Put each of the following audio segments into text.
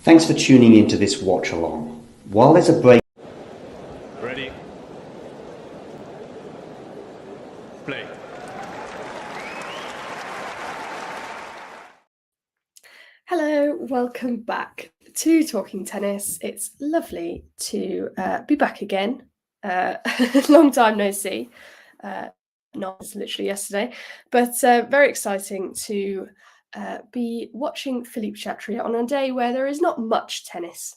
Thanks for tuning into this watch along. While there's a break. Ready. Play. Hello, welcome back to Talking Tennis. It's lovely to be back again. Long time no see. Not literally yesterday, but very exciting to be watching Philippe Chatrier on a day where there is not much tennis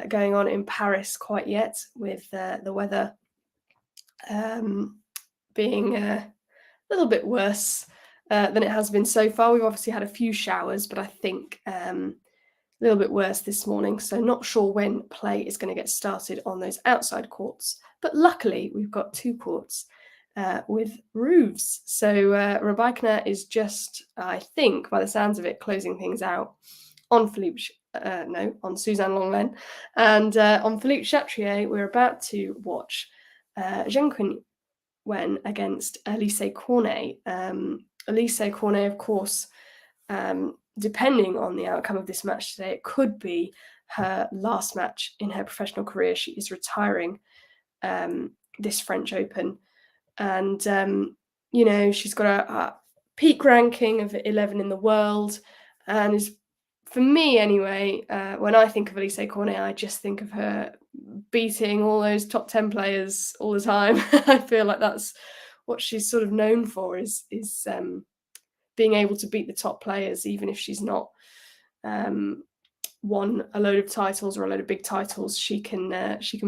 going on in Paris quite yet, with the weather being a little bit worse than it has been so far. We've obviously had a few showers, but I think a little bit worse this morning. So not sure when play is going to get started on those outside courts. But luckily, we've got two courts with roofs. So Rabaikina is just, I think, by the sounds of it, closing things out on on Suzanne Lenglen. And on Philippe Chatrier, we're about to watch Zheng Qinwen against Alize Cornet. Alize Cornet, of course, depending on the outcome of this match today, it could be her last match in her professional career. She is retiring this French Open. And, she's got a peak ranking of 11 in the world. And is, for me anyway, when I think of Alize Cornet, I just think of her beating all those top 10 players all the time. I feel like that's what she's sort of known for, is being able to beat the top players, even if she's not won a load of titles or a load of big titles. She can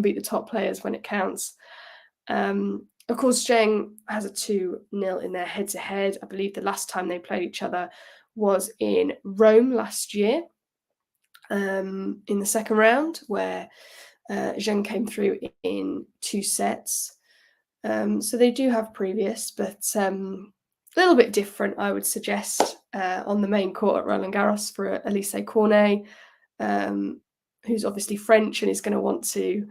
beat the top players when it counts. Of course, Zheng has a 2-0 in their head-to-head. I believe the last time they played each other was in Rome last year, in the second round, where Zheng came through in 2 sets. So they do have previous, but a little bit different, I would suggest, on the main court at Roland Garros for Alize Cornet, who's obviously French and is going to want to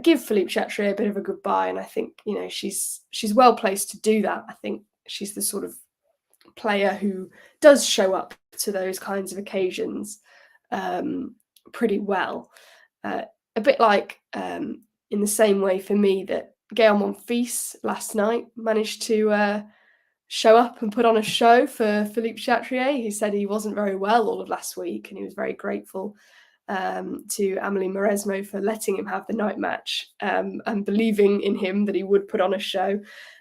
give Philippe Chatrier a bit of a goodbye. And I think, she's well placed to do that. I think she's the sort of player who does show up to those kinds of occasions pretty well. A bit like in the same way for me that Gael Monfils last night managed to show up and put on a show for Philippe Chatrier. He said he wasn't very well all of last week, and he was very grateful to Amélie Mauresmo for letting him have the night match and believing in him that he would put on a show.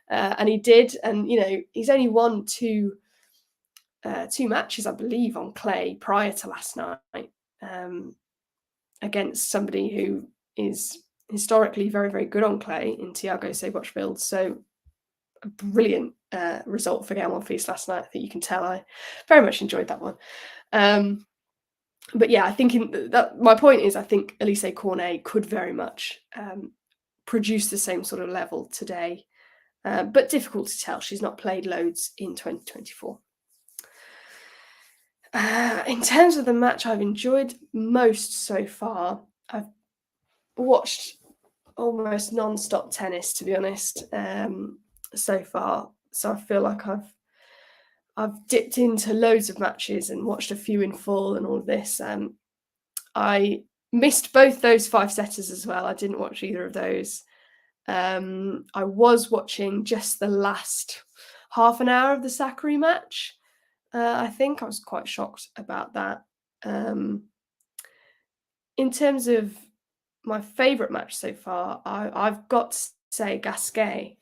And he did. And, he's only won two matches, I believe, on clay prior to last night against somebody who is historically very, very good on clay in Thiago Seybothfeld. So a brilliant result for Gael Monfils last night. I think you can tell I very much enjoyed that one. But yeah, I think my point is, I think Alize Cornet could very much produce the same sort of level today, but difficult to tell. She's not played loads in 2024. In terms of the match I've enjoyed most so far, I've watched almost non-stop tennis, to be honest, so far. So I feel like I've dipped into loads of matches and watched a few in full and all of this. I missed both those 5-setters as well. I didn't watch either of those. I was watching just the last half an hour of the Sakari match. I think I was quite shocked about that. In terms of my favourite match so far, I've got to say Gasquet.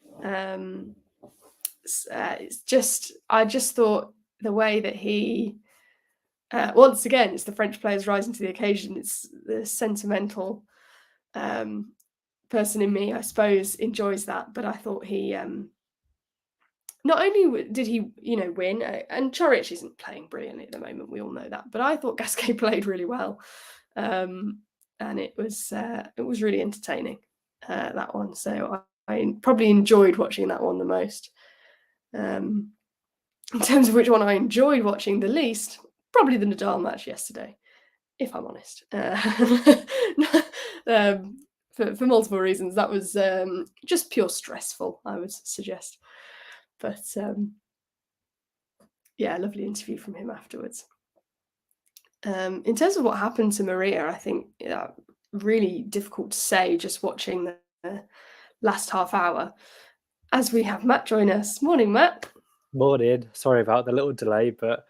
I just thought the way that he, once again, it's the French players rising to the occasion. It's the sentimental person in me, I suppose, enjoys that. But I thought he, not only did he, win, and Coric isn't playing brilliantly at the moment, we all know that. But I thought Gasquet played really well, and it was really entertaining, that one. So I probably enjoyed watching that one the most. In terms of which one I enjoyed watching the least, probably the Nadal match yesterday, if I'm honest. For multiple reasons. That was just pure stressful, I would suggest. But yeah, lovely interview from him afterwards. In terms of what happened to Maria, I think really difficult to say just watching the last half hour. As we have Matt join us. Morning, Matt. Morning. Sorry about the little delay, but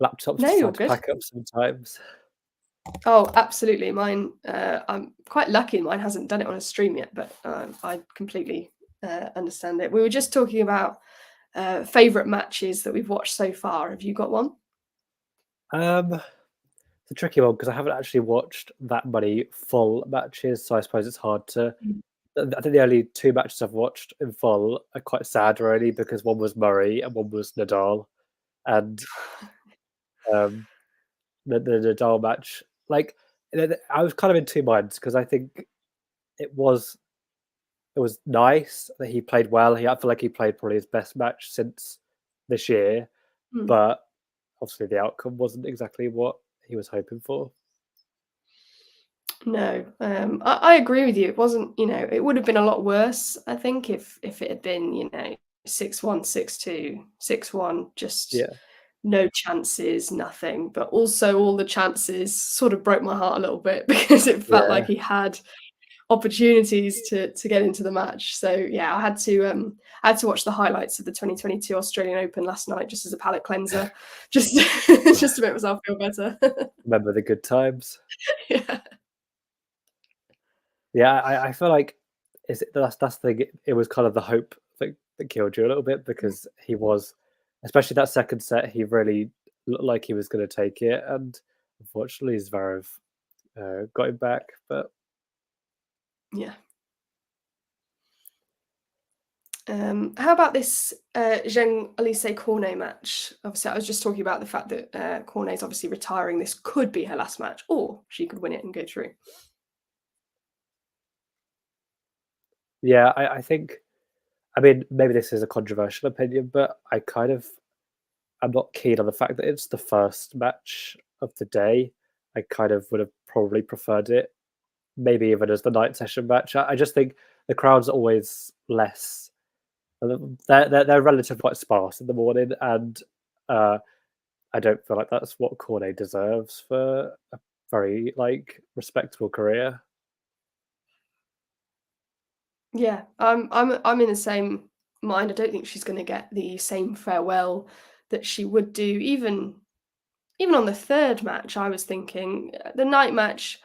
laptops No, you're decide to good. pack up sometimes. Oh, absolutely. Mine, I'm quite lucky mine hasn't done it on a stream yet, but I completely understand it. We were just talking about favourite matches that we've watched so far. Have you got one? It's a tricky one because I haven't actually watched that many full matches, so I suppose it's hard to. I think the only two matches I've watched in full are quite sad, really, because one was Murray and one was Nadal, and the Nadal match, like, I was kind of in two minds because I think it was nice that he played well. I feel like he played probably his best match since this year, Hmm. but obviously the outcome wasn't exactly what he was hoping for. No, I agree with you. It wasn't, it would have been a lot worse, I think, if it had been, 6-1, 6-2, 6-1, just Yeah, no chances, nothing. But also all the chances sort of broke my heart a little bit because it felt like yeah. he had opportunities to get into the match. So yeah, I had to watch the highlights of the 2022 Australian Open last night just as a palate cleanser, just just to make myself feel better. Remember the good times. Yeah. Yeah, I feel like that's the thing. It was kind of the hope that killed you a little bit because he was, especially that second set, he really looked like he was going to take it, and unfortunately, Zverev got him back. But Yeah. How about this Zheng Alize Cornet match? Obviously, I was just talking about the fact that Cornet is obviously retiring. This could be her last match, or she could win it and go through. yeah, I think, I mean, maybe this is a controversial opinion, but I'm not keen on the fact that it's the first match of the day. I kind of would have probably preferred it, maybe even as the night session match. I just think the crowd's always less. They're relatively quite sparse in the morning, and I don't feel like that's what Cornet deserves for a very respectable career. Yeah, I'm in the same mind. I don't think she's going to get the same farewell that she would do, even on the third match. I was thinking the night match.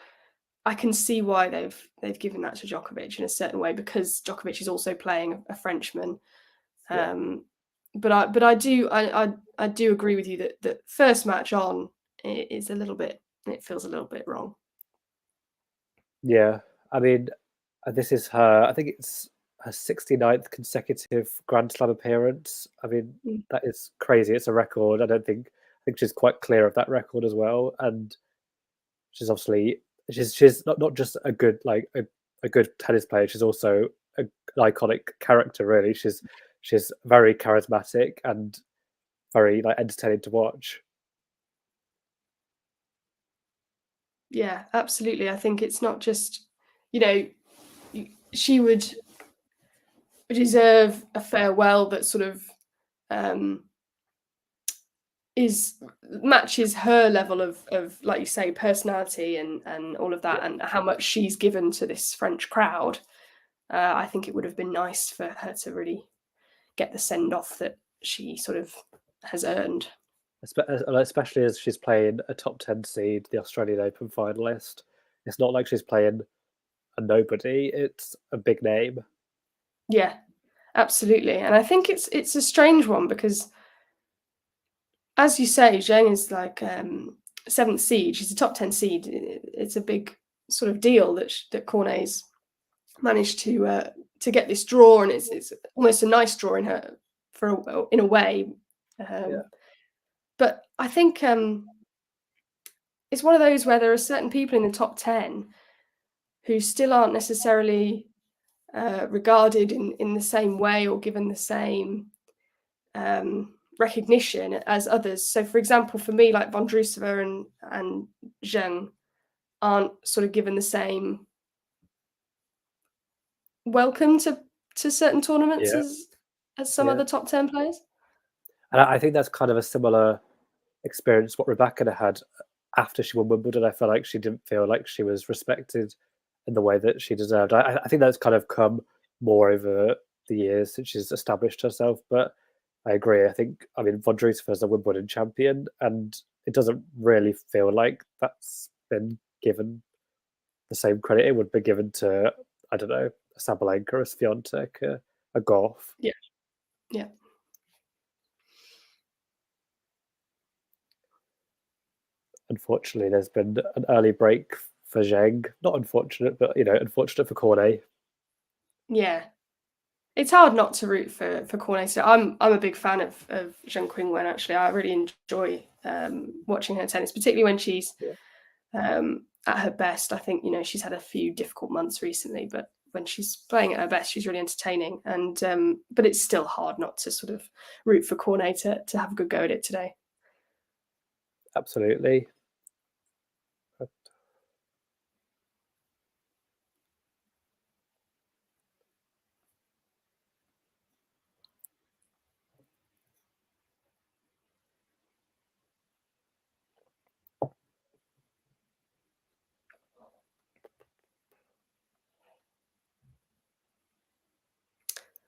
I can see why they've given that to Djokovic in a certain way because Djokovic is also playing a Frenchman. Yeah, But I do agree with you that the first match on is a little bit. It feels a little bit wrong. yeah. I mean, this is her. I think it's her 69th consecutive Grand Slam appearance. I mean, Mm. that is crazy. It's a record. I think she's quite clear of that record as well, and she's obviously she's not just a good a good tennis player. She's also an iconic character. Really, she's very charismatic and very entertaining to watch. Yeah, absolutely. I think it's not just, you know, she would deserve a farewell that sort of um, is matches her level of like you say personality and all of that Yeah, and how much she's given to this French crowd. I think it would have been nice for her to really get the send off that she sort of has earned. especially as she's playing a top 10 seed, the Australian Open finalist. It's not like she's playing a nobody. It's a big name. Yeah, absolutely. And I think it's a strange one because, as you say, Zheng is like seventh seed. She's a top 10 seed. It's a big sort of deal that Cornet's managed to get this draw, and it's almost a nice draw in a way. Yeah, But I think it's one of those where there are certain people in the top 10 who still aren't necessarily regarded in the same way or given the same recognition as others. So, for example, for me, like Vondrousova and Zheng aren't sort of given the same welcome to certain tournaments yeah, as some yeah. other top 10 players. And I think that's kind of a similar experience what Rebecca had after she won Wimbledon, I felt like she didn't feel like she was respected in the way that she deserved. I think that's kind of come more over the years since she's established herself. But I agree. I mean, Vondrousova is a Wimbledon champion, and it doesn't really feel like that's been given the same credit it would be given to, I don't know, a Sabalenka, a Swiatek, a Goff. Yeah. Yeah. Unfortunately, there's been an early break for Zheng. Not unfortunate, but unfortunate for Cornet. Yeah. It's hard not to root for Cornet. So I'm a big fan of Zheng Qinwen, actually. I really enjoy watching her tennis, particularly when she's at her best. I think, she's had a few difficult months recently, but when she's playing at her best, she's really entertaining. And but it's still hard not to sort of root for Cornet to have a good go at it today. Absolutely.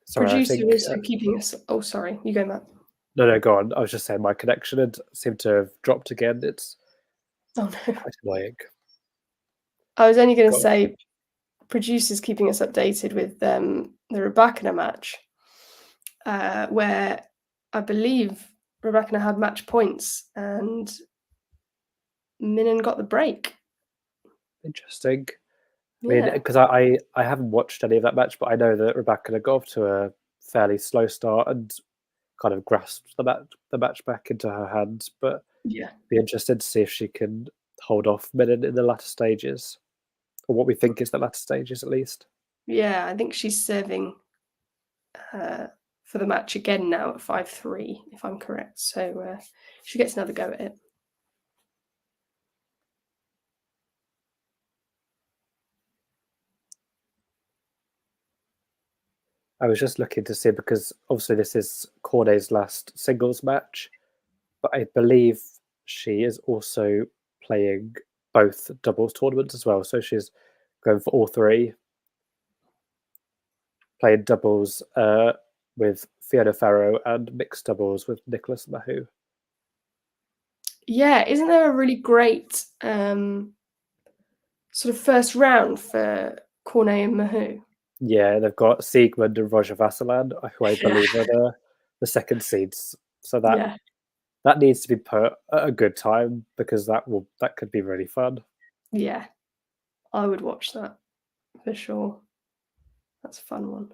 Sorry, Producer is keeping us. Oh, sorry. You go, Matt. No, go on. I was just saying my connection had seemed to have dropped again. It's Oh no. quite annoying. I was only going to say, producer's keeping us updated with the Rybakina match, where I believe Rybakina had match points and Minen got the break. Interesting. I mean, because I haven't watched any of that match, but I know that Rybakina got off to a fairly slow start and kind of grasped the match back into her hands. But be interested to see if she can hold off Minen in the latter stages, or what we think is the latter stages at least. Yeah, I think she's serving for the match again now at 5-3, if I'm correct. So she gets another go at it. I was just looking to see, because obviously this is Cornet's last singles match, but I believe she is also playing both doubles tournaments as well. So she's going for all three, playing doubles with Fiona Farrow and mixed doubles with Nicholas Mahou. Yeah, isn't there a really great sort of first round for Cornet and Mahou? Yeah, they've got Siegmund and Roger Vasselan, who I believe are the second seeds. So that needs to be put at a good time, because that could be really fun. Yeah, I would watch that for sure. That's a fun one.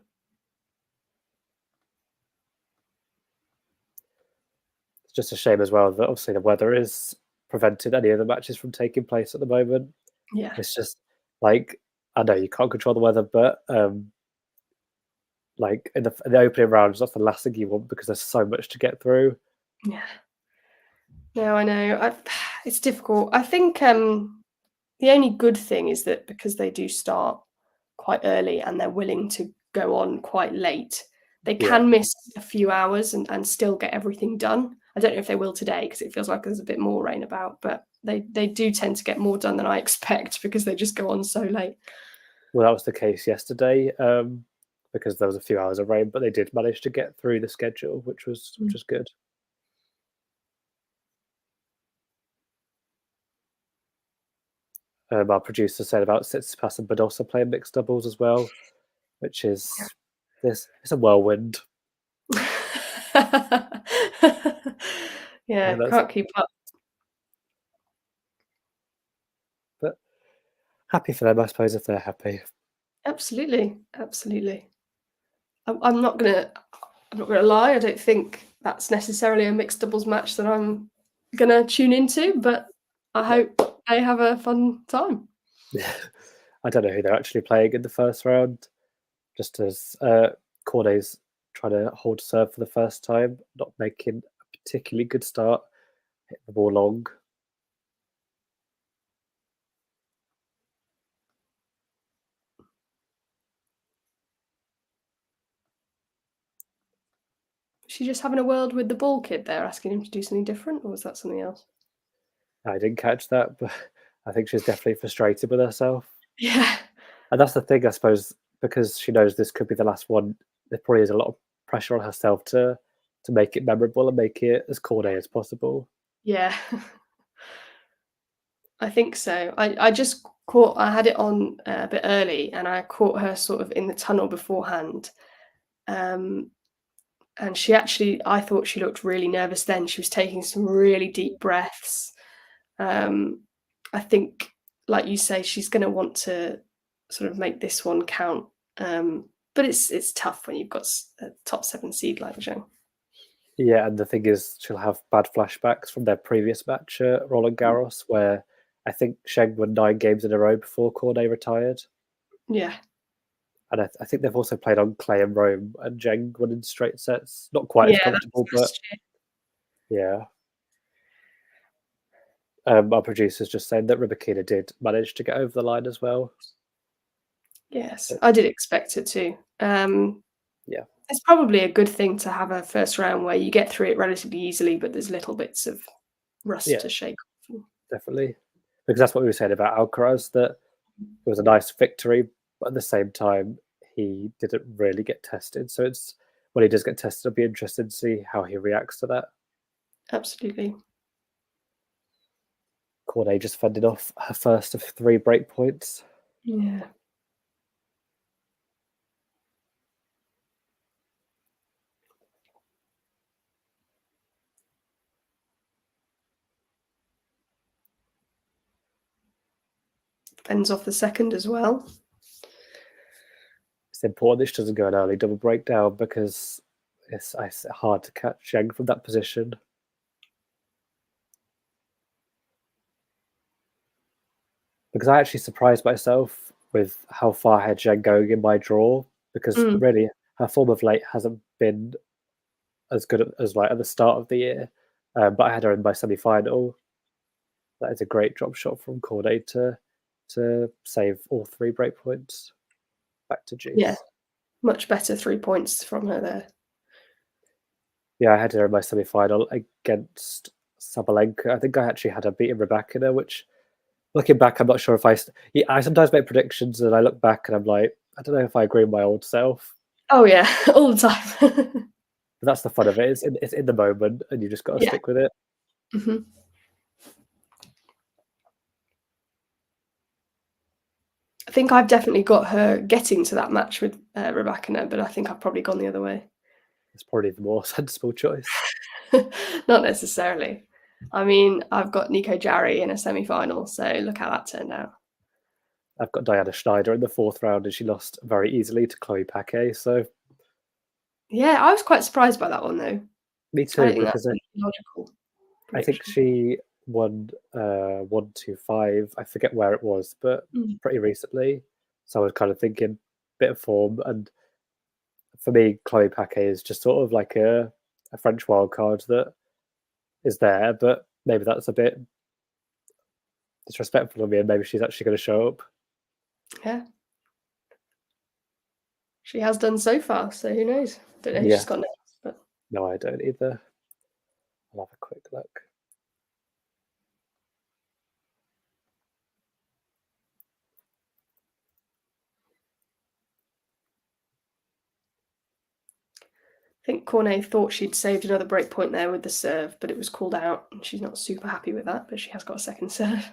It's just a shame as well that obviously the weather has prevented any of the matches from taking place at the moment. Yeah, It's just like, I know you can't control the weather, but like in the opening rounds, that's the last thing you want, because there's so much to get through. yeah. No, I know. It's difficult. I think the only good thing is that because they do start quite early and they're willing to go on quite late, they can miss a few hours and still get everything done. I don't know if they will today, because it feels like there's a bit more rain about, but they do tend to get more done than I expect because they just go on so late. Well, that was the case yesterday, because there was a few hours of rain, but they did manage to get through the schedule, which was good. Our producer said about Tsitsipas and Badosa playing mixed doubles as well, which is it's a whirlwind. Can't keep up. But happy for them, I suppose, if they're happy. Absolutely. I'm not gonna lie. I don't think that's necessarily a mixed doubles match that I'm gonna tune into, but I hope they have a fun time. I don't know who they're actually playing in the first round, just as Cornet's trying to hold serve for the first time, not making a particularly good start, hitting the ball long. Is she just having a word with the ball kid there, asking him to do something different, or was that something else? I didn't catch that, but I think she's definitely frustrated with herself. Yeah. And that's the thing, I suppose, because she knows this could be the last one, there probably is a lot of pressure on herself to make it memorable and make it as Cornet as possible. Yeah. I think so. I just caught I had it on a bit early, and I caught her sort of in the tunnel beforehand. Um, and she actually I thought she looked really nervous then. She was taking some really deep breaths. Um, I think, like you say, she's gonna want to sort of make this one count. But it's tough when you've got a top 7 seed like Zheng. Yeah, and the thing is, she'll have bad flashbacks from their previous match at Roland Garros, where I think Zheng won 9 games in a row before Cornet retired. Yeah. And I think they've also played on clay in Rome, and Zheng won in straight sets. Not quite as Yeah, that comfortable, was but last year. yeah. Our producer's just saying that Rybakina did manage to get over the line as well. Yes, I did expect it to. Yeah. It's probably a good thing to have a first round where you get through it relatively easily, but there's little bits of rust Yeah, to shake off. definitely. Because that's what we were saying about Alcaraz, that it was a nice victory, but at the same time, he didn't really get tested. So it's when he does get tested, it'll be interesting to see how he reacts to that. Absolutely. Cornet just fended off her first of 3 break points. Yeah. Fends off the second as well. It's important this doesn't go an early double breakdown because it's hard to catch Zheng from that position. Because I actually surprised myself with how far ahead Zheng going in my draw, because really her form of late hasn't been as good as like at the start of the year. But I had her in my semi-final. That is a great drop shot from Cornet to save all 3 break points. Back to juice. Yeah, much better 3 points from her there. Yeah, I had her in my semi-final against Sabalenka. I think I actually had her beating Rybakina, which, looking back, I'm not sure if I sometimes make predictions and I look back and I'm like, I don't know if I agree with my old self. Oh yeah, all the time. But that's the fun of it. It's in the moment, and you just got to stick with it. Mhm. I think I've definitely got her getting to that match with Rebecca, but I think I've probably gone the other way. It's probably the more sensible choice. Not necessarily. I mean, I've got Nico Jarry in a semi-final, so look how that turned out. I've got Diana Schneider in the 4th round, and she lost very easily to Chloe Paquet. So yeah, I was quite surprised by that one though. Me too, I think because that's logical. I think she won 1-2-5. I forget where it was, but pretty recently. So I was kind of thinking, bit of form, and for me, Chloe Paquet is just sort of like a French wildcard that is there, but maybe that's a bit disrespectful of me, and maybe she's actually going to show up. Yeah. She has done so far, so who knows? Don't know if she's got next, but No, I don't either. I'll have a quick look. I think Cornet thought she'd saved another break point there with the serve, but it was called out, and she's not super happy with that, but she has got a second serve.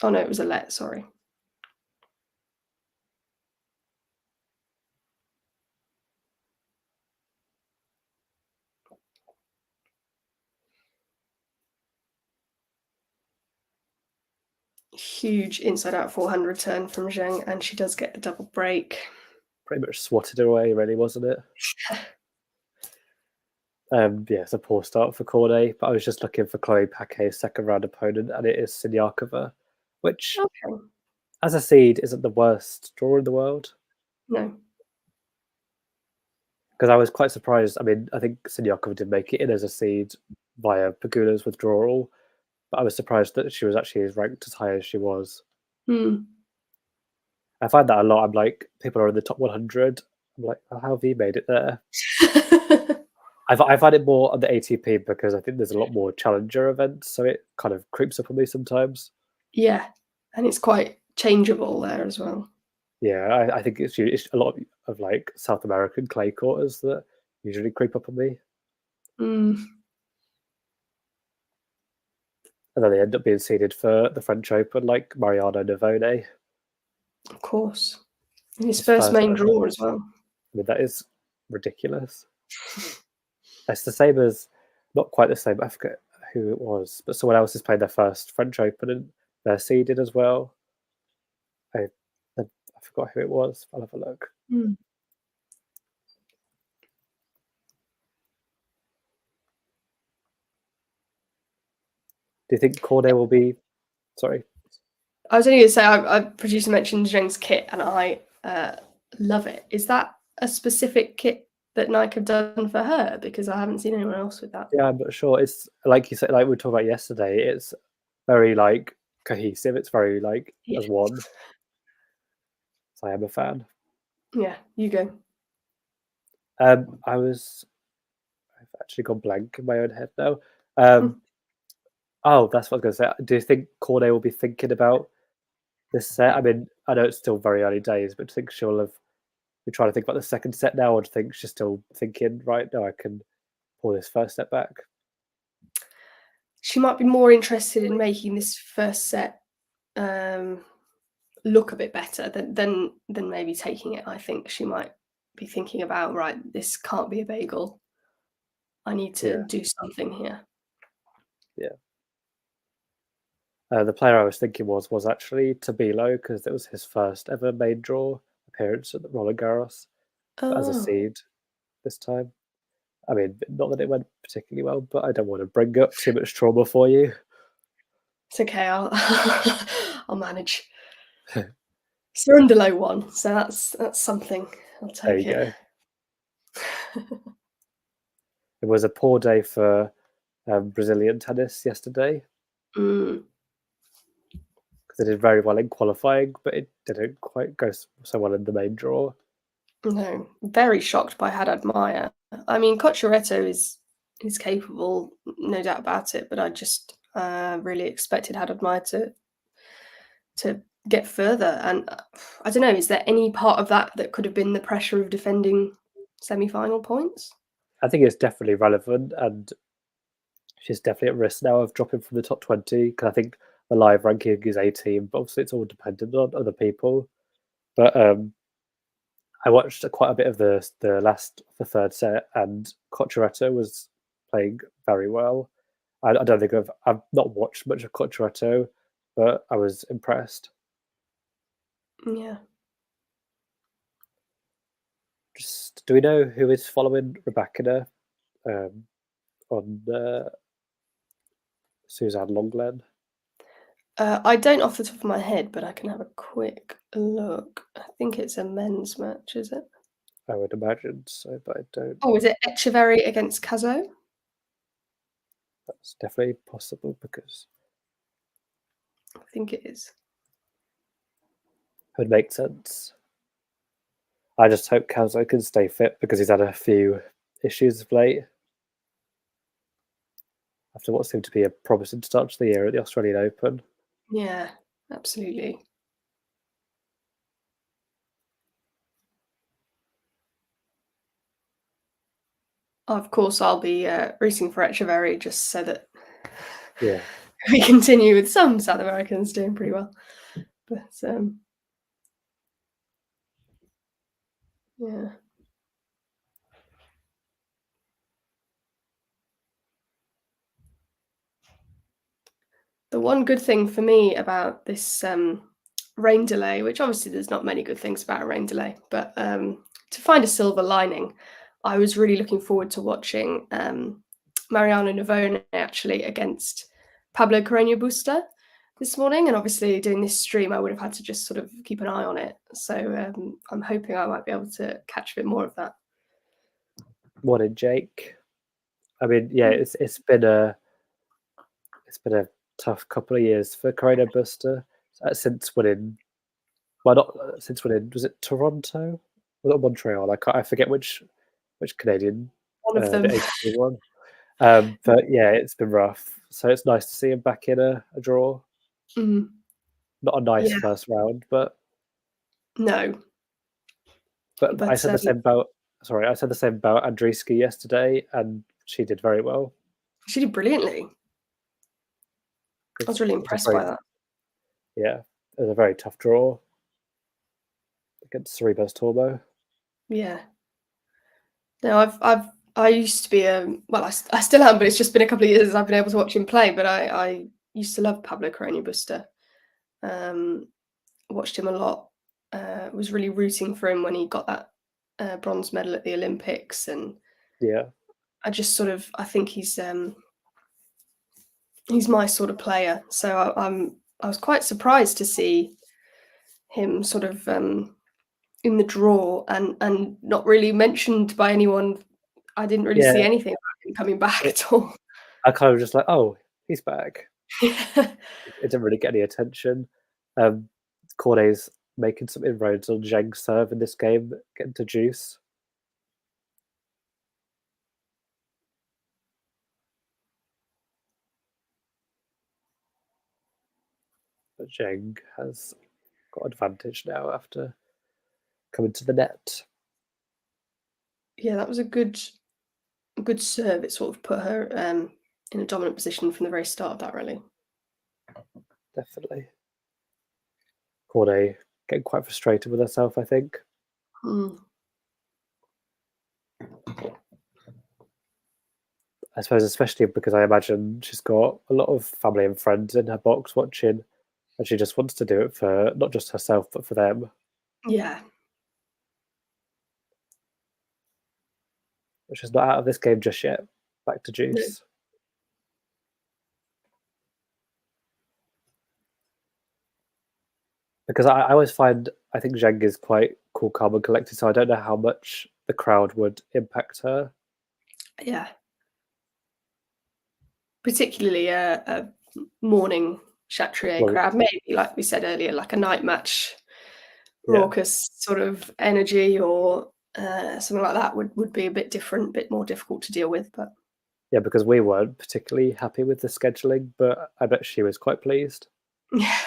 Oh no, it was a let, sorry. Huge inside out 400 turn from Zheng, and she does get the double break. Pretty much swatted her away, really, wasn't it? Yeah, it's a poor start for Cornet, but I was just looking for Chloe Paquet's 2nd round opponent, and it is Siniakova, which, as a seed, isn't the worst draw in the world. No. Because I was quite surprised. I mean, I think Siniakova did make it in as a seed via Pagula's withdrawal, but I was surprised that she was actually ranked as high as she was. I find that a lot. I'm like, people are in the top 100, I'm like, oh, how have you made it there? I've had it more on the ATP because I think there's a lot more challenger events, so it kind of creeps up on me sometimes. Yeah, and it's quite changeable there as well. Yeah, I think it's a lot of like South American clay quarters that usually creep up on me, Mm, and then they end up being seeded for the French Open, like Mariano Navone, of course. And his his first first main ever. draw as well. I mean, that is ridiculous. It's the same as, not quite the same. I forget who it was, but someone else has played their first French Open and they're seeded as well. I forgot who it was. I'll have a look. Mm. Do you think Cornet will be? Sorry. I was only going to say, I producer mentioned Zheng's kit, and I love it. Is that a specific kit that Nike have done for her? Because I haven't seen anyone else with that. Yeah, I'm not sure. It's like you said, like we were talking about yesterday. It's very like cohesive. It's very like Yeah. as one. So I am a fan. Yeah, you go. I've actually gone blank in my own head now. Oh, that's what I was going to say. Do you think Cornet will be thinking about this set? I mean, I know it's still very early days, but do you think she'll have be trying to think about the second set now, or do you think she's still thinking, right, no, I can pull this first step back? She might be more interested in making this first set look a bit better than maybe taking it. I think she might be thinking about, right, this can't be a bagel. I need to do something here. Yeah. The player I was thinking was actually Tabilo, because it was his first ever main draw appearance at the Roland Garros as a seed this time. I mean, not that it went particularly well, but I don't want to bring up too much trauma for you. It's okay. I'll manage. Surrendalo won, so that's something. I'll There take you it. go. It was a poor day for Brazilian tennis yesterday. Because they did very well in qualifying, but it didn't quite go so well in the main draw. No, very shocked by Haddad Maia. I mean, Cocciaretto is capable, no doubt about it, but I just really expected Haddad Maia to get further. And I don't know, is there any part of that could have been the pressure of defending semi-final points? I think it's definitely relevant, and she's definitely at risk now of dropping from the top 20, because I think the live ranking is 18, but obviously it's all dependent on other people. But I watched quite a bit of the third set, and Cocciaretto was playing very well. I don't think I've not watched much of Cocciaretto, but I was impressed. Yeah. Just, do we know who is following Rebecca on Suzanne Longlen? I don't off the top of my head, but I can have a quick look. I think it's a men's match, is it? I would imagine so, but I don't. Oh, is it Echeverry against Cazot? That's definitely possible, because I think it is. it would make sense. I just hope Cazot can stay fit, because he's had a few issues of late. After what seemed to be a promising start to the year at the Australian Open. Yeah, absolutely. Of course, I'll be rooting for Echeverry just so that we continue with some South Americans doing pretty well. But yeah. The one good thing for me about this rain delay, which obviously there's not many good things about a rain delay, but to find a silver lining, I was really looking forward to watching Mariano Navone actually against Pablo Carreño Busta this morning. And obviously doing this stream, I would have had to just sort of keep an eye on it. So I'm hoping I might be able to catch a bit more of that. What a Jake. I mean, yeah, it's been a tough couple of years for Carreño Busta since winning. Well, not since winning. Was it Toronto was it Montreal? I forget which Canadian One of them. the ATP one. But yeah, it's been rough. So it's nice to see him back in a draw. Mm, Not a nice yeah, first round, but no, I but said the same about I said the same about Andreescu yesterday, and she did very well. she did brilliantly. I was really It was impressed by that. yeah, it was a very tough draw against Cerebos Tormo. Yeah. No, I used to be well, I still am, but it's just been a couple of years since I've been able to watch him play. But I used to love Pablo Carreño Busta. Watched him a lot. Was really rooting for him when he got that bronze medal at the Olympics, and Yeah, I just sort of I think he's my sort of player. So I was quite surprised to see him sort of in the draw and not really mentioned by anyone. I didn't really see yeah. anything about him coming back It, at all. I kind of just like, oh, he's back. Yeah. It didn't really get any attention. Cornet's making some inroads on Zheng's serve in this game, getting to juice. But Zheng has got advantage now after coming to the net. Yeah, that was a good serve. It sort of put her in a dominant position from the very start of that rally. Definitely. Cornet getting quite frustrated with herself, I think. Mm. I suppose especially because I imagine she's got a lot of family and friends in her box watching, and she just wants to do it for not just herself, but for them. Yeah. But she's not out of this game just yet. Back to No. juice. Because I always find, I think Zheng is quite cool, calm, and collected, so I don't know how much the crowd would impact her. Yeah. Particularly a morning Chatrier Well, crowd, maybe like we said earlier, like a night match, yeah, raucous sort of energy or something like that would be a bit different, a bit more difficult to deal with. But yeah, because we weren't particularly happy with the scheduling, but I bet she was quite pleased.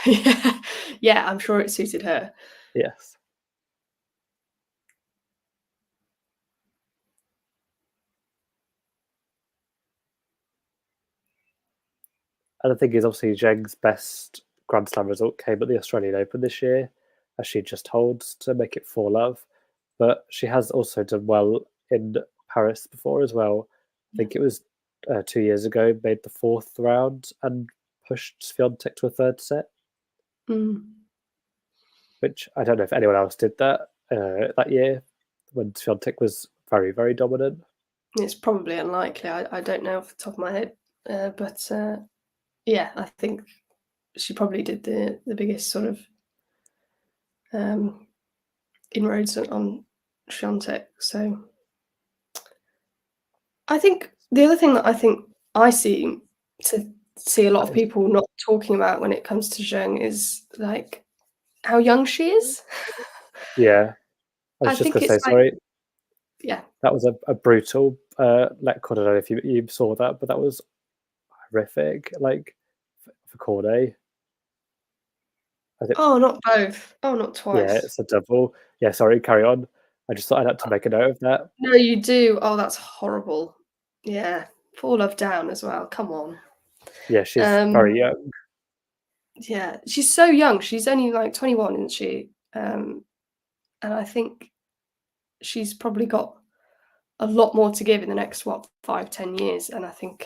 yeah, yeah, I'm sure it suited her. Yes. And the thing is, obviously, Zheng's best Grand Slam result came at the Australian Open this year, as she just holds to make it 4-love. But she has also done well in Paris before as well. I think it was 2 years ago, made the fourth round and pushed Swiatek to a third set, Mm. which I don't know if anyone else did that that year when Swiatek was very, very dominant. It's probably unlikely. I don't know off the top of my head, but yeah, I think she probably did the biggest sort of inroads on Swiatek. So I think the other thing that I think I see a lot of people not talking about when it comes to Zheng is like how young she is. Yeah, I I was just think going to say, it's like, sorry, yeah. that was a brutal let Cornet. I don't know if you saw that, but that was horrific. Like for Cornet, I think, Oh, not both. Oh, not yeah, twice. it's a double. Yeah, sorry, carry on. I just thought I'd have to make a note of that. No, you do. Oh, that's horrible. Yeah. Poor Love Down as well. Come on. Yeah, she's Um, very young. yeah, she's so young. She's only like 21, isn't she? And I think she's probably got a lot more to give in the next 5-10 years. And I think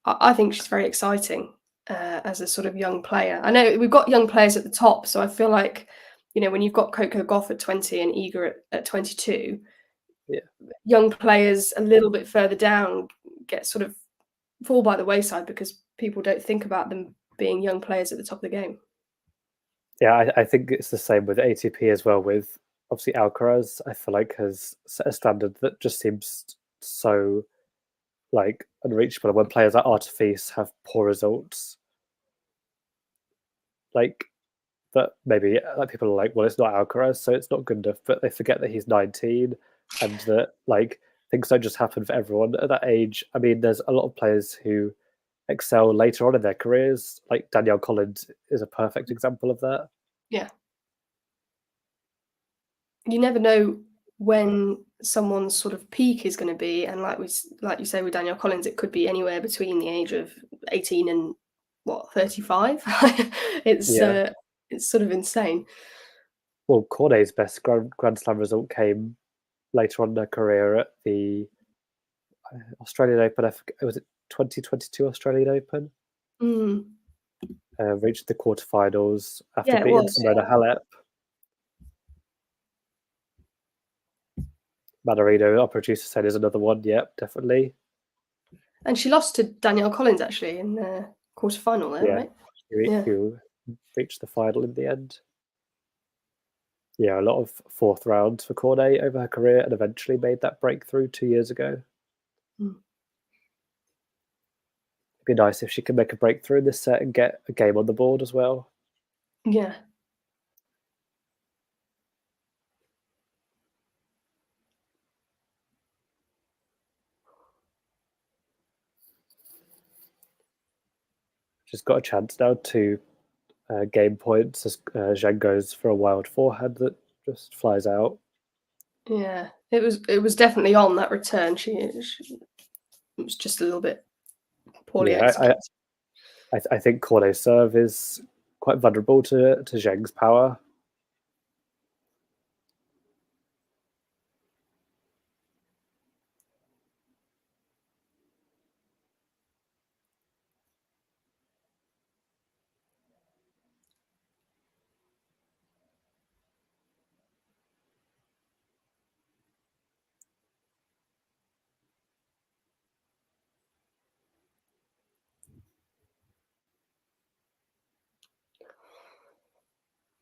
I think she's very exciting as a sort of young player. I know we've got young players at the top, so I feel like when you've got Coco Gauff at 20 and Iga at 22, Yeah, young players a little bit further down get sort of fall by the wayside because people don't think about them being young players at the top of the game. yeah. I think it's the same with ATP as well. With obviously Alcaraz, I feel like has set a standard that just seems so like unreachable. And when players like Artifice have poor results, like that maybe like people are like, well, it's not Alcaraz, so it's not good enough. But they forget that he's 19 and that like things don't just happen for everyone at that age. I mean, there's a lot of players who excel later on in their careers. Like Danielle Collins is a perfect example of that. Yeah. You never know when someone's sort of peak is going to be, and like you say with Danielle Collins, it could be anywhere between the age of 18 and 35. It's Yeah. it's sort of insane. Well, Cornet's best Grand Slam result came later on in her career at the Australian Open. I forget, was it 2022 Australian Open? Mm. Reached the quarterfinals after Yeah, it beating was. Simona Halep. Manarino, our producer, said is another one. Yep, definitely. And she lost to Danielle Collins actually in the quarterfinal there, Yeah, right? Yeah. who reached the final in the end. Yeah, a lot of fourth rounds for Cornet over her career, and eventually made that breakthrough 2 years ago. Mm. It'd be nice if she could make a breakthrough in this set and get a game on the board as well. Yeah. She's got a chance now to game points as Zheng goes for a wild forehand that just flies out. Yeah. It was definitely on that return. She it was just a little bit poorly executed. I think Cornet's serve is quite vulnerable to Zheng's power.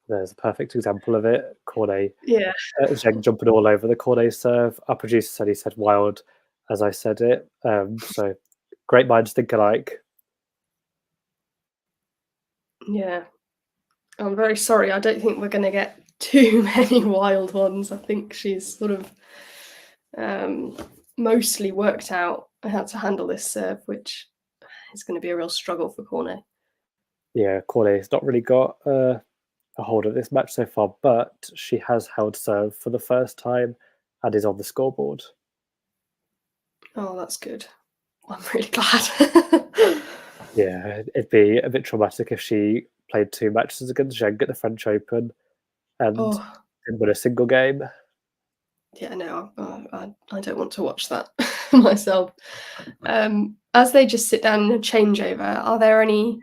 There's a perfect example of it. Cornet, Yeah. Zheng jumping all over the Cornet serve. Our producer said he said wild as I said it. So great minds think alike. Yeah. I'm very sorry. I don't think we're going to get too many wild ones. I think she's sort of mostly worked out how to handle this serve, which is going to be a real struggle for Cornet. Yeah, Cornet's not really got a hold of this match so far, but she has held serve for the first time and is on the scoreboard. Oh, that's good. I'm really glad. Yeah, it'd be a bit traumatic if she played 2 matches against Zheng at the French Open and Oh, didn't win a single game. yeah, no, I don't want to watch that myself. As they just sit down in a changeover, are there any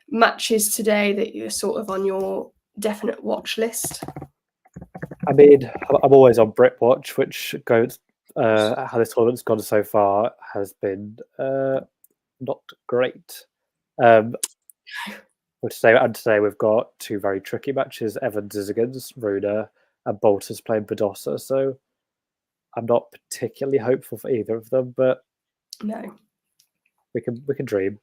matches today that you're sort of on your definite watch list? I mean, I'm always on Brit Watch, which goes how this tournament's gone so far has been not great. But today we've got 2 very tricky matches. Evans is against Rune, and Bolt is playing Badosa. So I'm not particularly hopeful for either of them, but No. we can dream.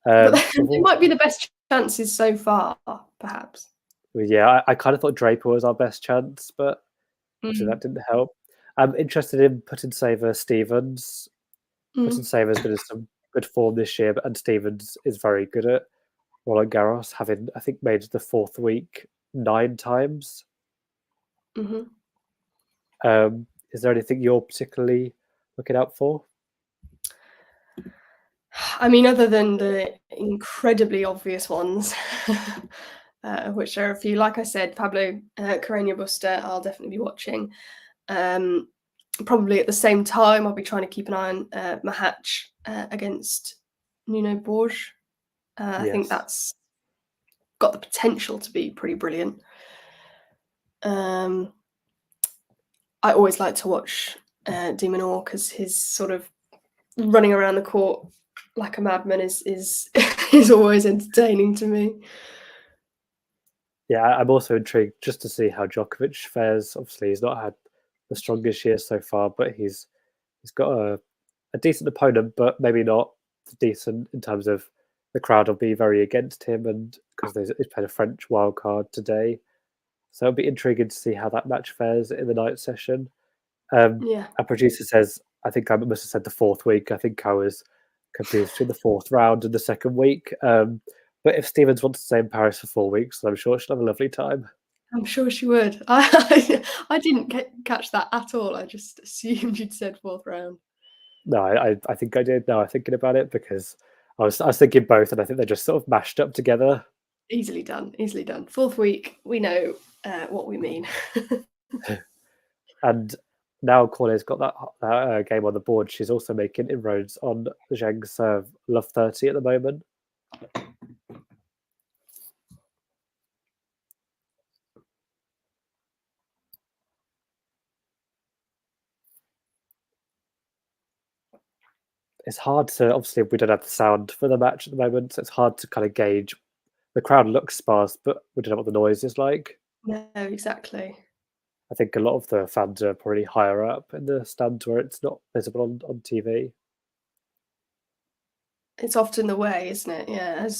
But they might be the best chances so far, perhaps. Yeah, I kind of thought Draper was our best chance, but obviously that didn't help. I'm interested in Putintseva Stevens. Putintseva has been in some good form this year, and Stevens is very good at Roland Garros, having, I think, made the 4th week 9 times. Mm-hmm. Is there anything you're particularly looking out for? I mean, other than the incredibly obvious ones, which are a few, like I said, Pablo Carreño Busta, I'll definitely be watching. Probably at the same time, I'll be trying to keep an eye on Mahach against Nuno Borges. I think that's got the potential to be pretty brilliant. I always like to watch De Minaur because his sort of running around the court like a madman is is always entertaining to me. Yeah, I'm also intrigued just to see how Djokovic fares. Obviously, he's not had the strongest year so far, but he's got a decent opponent, but maybe not decent in terms of the crowd will be very against him, and because he's played a French wild card today. So it'll be intriguing to see how that match fares in the night session. Yeah. Our producer says, I think I must have said the fourth week. I think I was confused between the fourth round and the second week. But if Stevens wants to stay in Paris for 4 weeks, then I'm sure she'll have a lovely time. I'm sure she would. I didn't catch that at all. I just assumed you'd said fourth round. No, I think I did. Now I'm thinking about it, because I was thinking both, and I think they're just sort of mashed up together. Easily done. Easily done. Fourth week, we know what we mean. And now Cornet's got that game on the board. She's also making inroads on Zheng's serve, love 30 at the moment. It's hard to, obviously, we don't have the sound for the match at the moment, so it's hard to kind of gauge. The crowd looks sparse, but we don't know what the noise is like. No, exactly. I think a lot of the fans are probably higher up in the stands where it's not visible on TV. It's often the way, isn't it? Yeah, as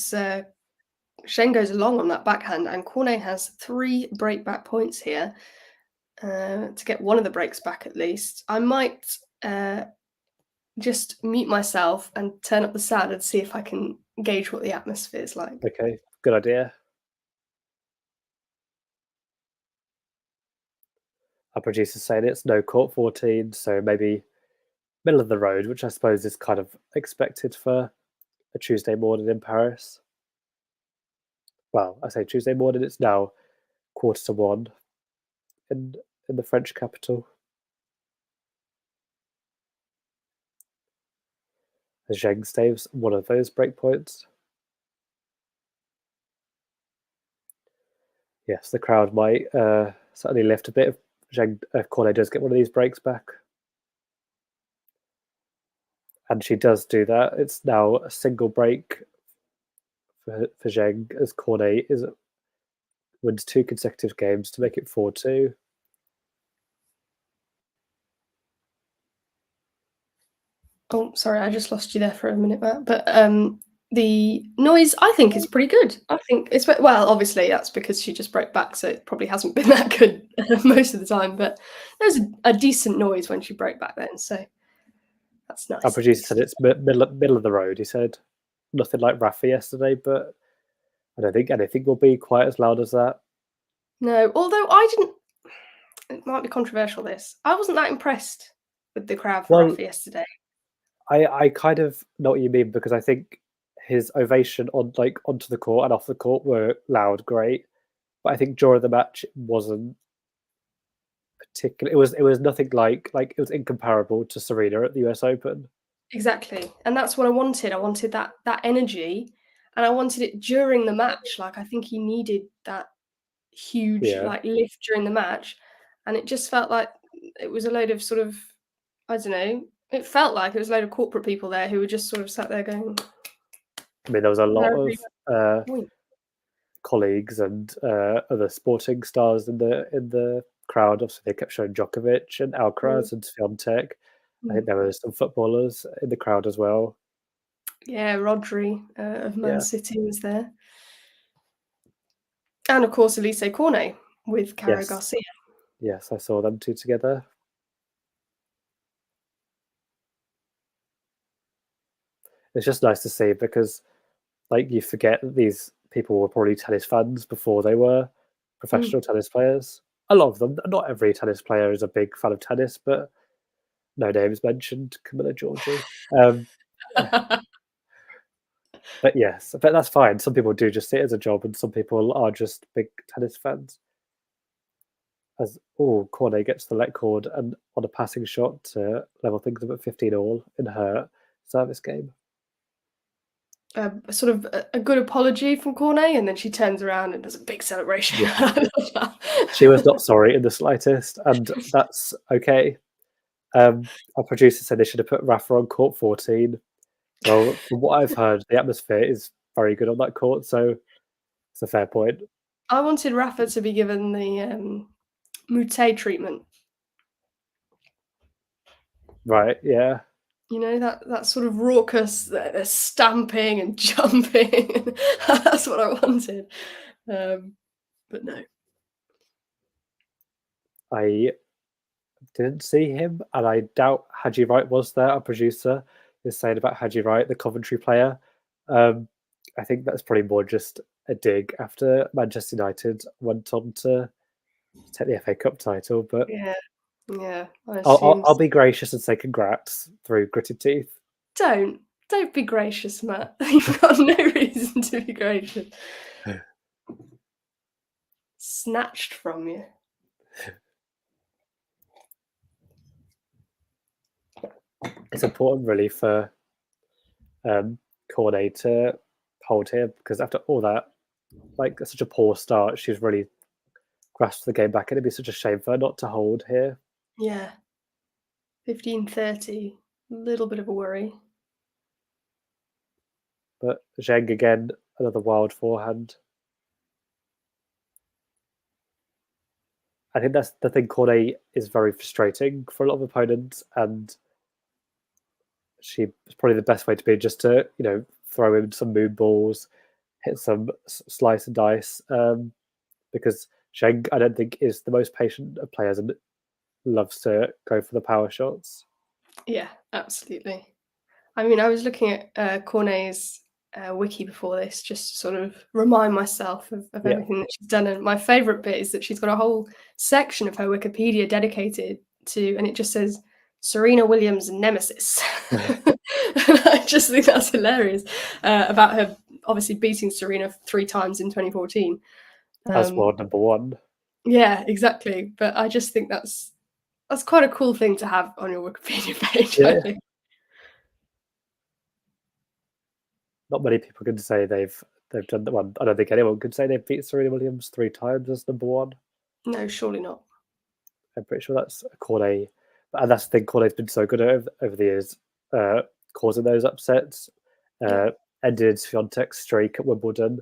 Zheng goes along on that backhand, and Cornet has 3 break back points here to get one of the breaks back at least. I might just mute myself and turn up the sound and see if I can gauge what the atmosphere is like. Okay, good idea. Our producer's saying it's no court 14, so maybe middle of the road, which I suppose is kind of expected for a Tuesday morning in Paris. Well, I say Tuesday morning, it's now 1:15 in the French capital. Zheng saves one of those breakpoints. Yes, the crowd might certainly lift a bit if Cornet does get one of these breaks back. And she does do that. It's now a single break for Zheng, as Cornet wins 2 consecutive games to make it 4-2. Oh, sorry, I just lost you there for a minute, Matt. But the noise, I think, is pretty good. I think it's, well, obviously that's because she just broke back, so it probably hasn't been that good most of the time. But there's a decent noise when she broke back then, so that's nice. Our producer said it's middle of the road. He said nothing like Rafa yesterday, but I don't think anything will be quite as loud as that. No, although I didn't. It might be controversial. This I wasn't that impressed with the crowd for Rafa yesterday. I kind of know what you mean, because I think his ovation onto the court and off the court were loud, great, but I think during the match it wasn't particular. It was nothing like it was incomparable to Serena at the US Open. Exactly, and that's what I wanted. I wanted that energy, and I wanted it during the match. Like, I think he needed that huge lift during the match, and it just felt like it was a load of sort of, I don't know. It felt like it was a load of corporate people there who were just sort of sat there going. I mean, there was a lot of colleagues and other sporting stars in the crowd. Obviously, they kept showing Djokovic and Alcaraz and Swiatek. I think there were some footballers in the crowd as well. Yeah, Rodri of Man City was there. And of course, Alize Cornet with Caro Garcia. Yes, I saw them two together. It's just nice to see, because you forget that these people were probably tennis fans before they were professional tennis players. A lot of them. Not every tennis player is a big fan of tennis, but no names mentioned. Camilla Giorgi. But yes, but that's fine. Some people do just see it as a job, and some people are just big tennis fans. As Cornet gets the let cord and on a passing shot to level things up at 15-all in her service game. Sort of a good apology from Cornet, and then she turns around and does a big celebration. Yeah. She was not sorry in the slightest, and that's okay. Our producer said they should have put Rafa on court 14. Well, from what I've heard, the atmosphere is very good on that court, so it's a fair point. I wanted Rafa to be given the Mute treatment. Right, yeah. You know, that sort of raucous, they're stamping and jumping. That's what I wanted. But no. I didn't see him, and I doubt Haji Wright was there. Our producer is saying about Haji Wright, the Coventry player. I think that's probably more just a dig after Manchester United went on to take the FA Cup title. But Yeah, yeah, I I'll, I'll, assume I'll so. be gracious and say congrats through gritted teeth. Don't be gracious, Matt. You've got no reason to be gracious. Snatched from you. It's important, really, for Cornet to hold here because after all that, like such a poor start, she's really grasped the game back, and it'd be such a shame for her not to hold here. Yeah. 15-30. A little bit of a worry. But Zheng again, another wild forehand. I think that's the thing. Cornet is very frustrating for a lot of opponents, and she's probably the best way to be just to throw in some moon balls, hit some slice and dice. Because Zheng, I don't think, is the most patient of players and loves to go for the power shots. Yeah, absolutely. I mean, I was looking at Cornet's wiki before this just to sort of remind myself of Yeah. everything that she's done. And my favourite bit is that she's got a whole section of her Wikipedia dedicated to, and it just says Serena Williams' nemesis. I just think that's hilarious about her obviously beating Serena 3 times in 2014. As world number one. Yeah, exactly. But I just think that's quite a cool thing to have on your Wikipedia page. I Yeah. think. Not many people can say they've done that one. I don't think anyone can say they've beat Serena Williams 3 times as number one. No, surely not. I'm pretty sure that's a Cornet. And that's the thing, Cornet's been so good over the years, causing those upsets. Ended Swiatek's streak at Wimbledon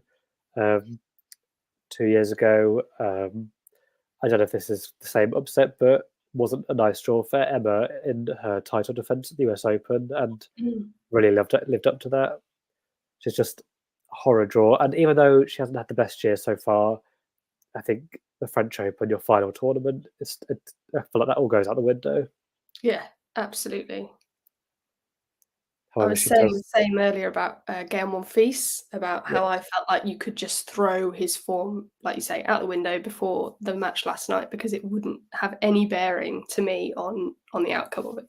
2 years ago. I don't know if this is the same upset, but wasn't a nice draw for Emma in her title defense at the US Open, and really lived up to that. She's just a horror draw. And even though she hasn't had the best year so far, I think the French Open, your final tournament, I feel like that all goes out the window. Yeah, absolutely. However, I was saying the same earlier about Gael Monfils, about how I felt like you could just throw his form, like you say, out the window before the match last night because it wouldn't have any bearing to me on the outcome of it.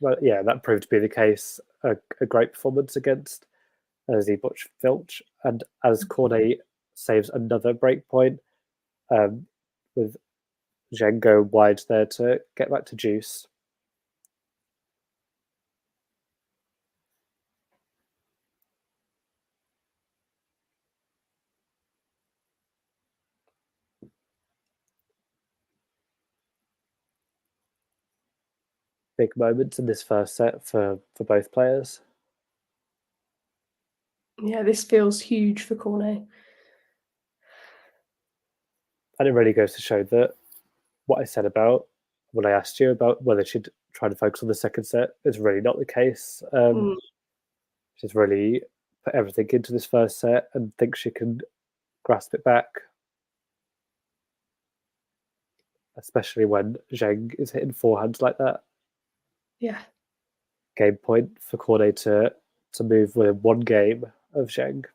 Well, yeah, that proved to be the case. A great performance against Zboch Filch, and as Cornet saves another break point, with Zheng go wide there to get back to juice. Big moments in this first set for both players. Yeah, this feels huge for Cornet. And it really goes to show that what I said about when I asked you about whether she'd try to focus on the second set is really not the case. She's really put everything into this first set and thinks she can grasp it back. Especially when Zheng is hitting forehands like that. Yeah. Game point for Cornet to move within one game of Zheng.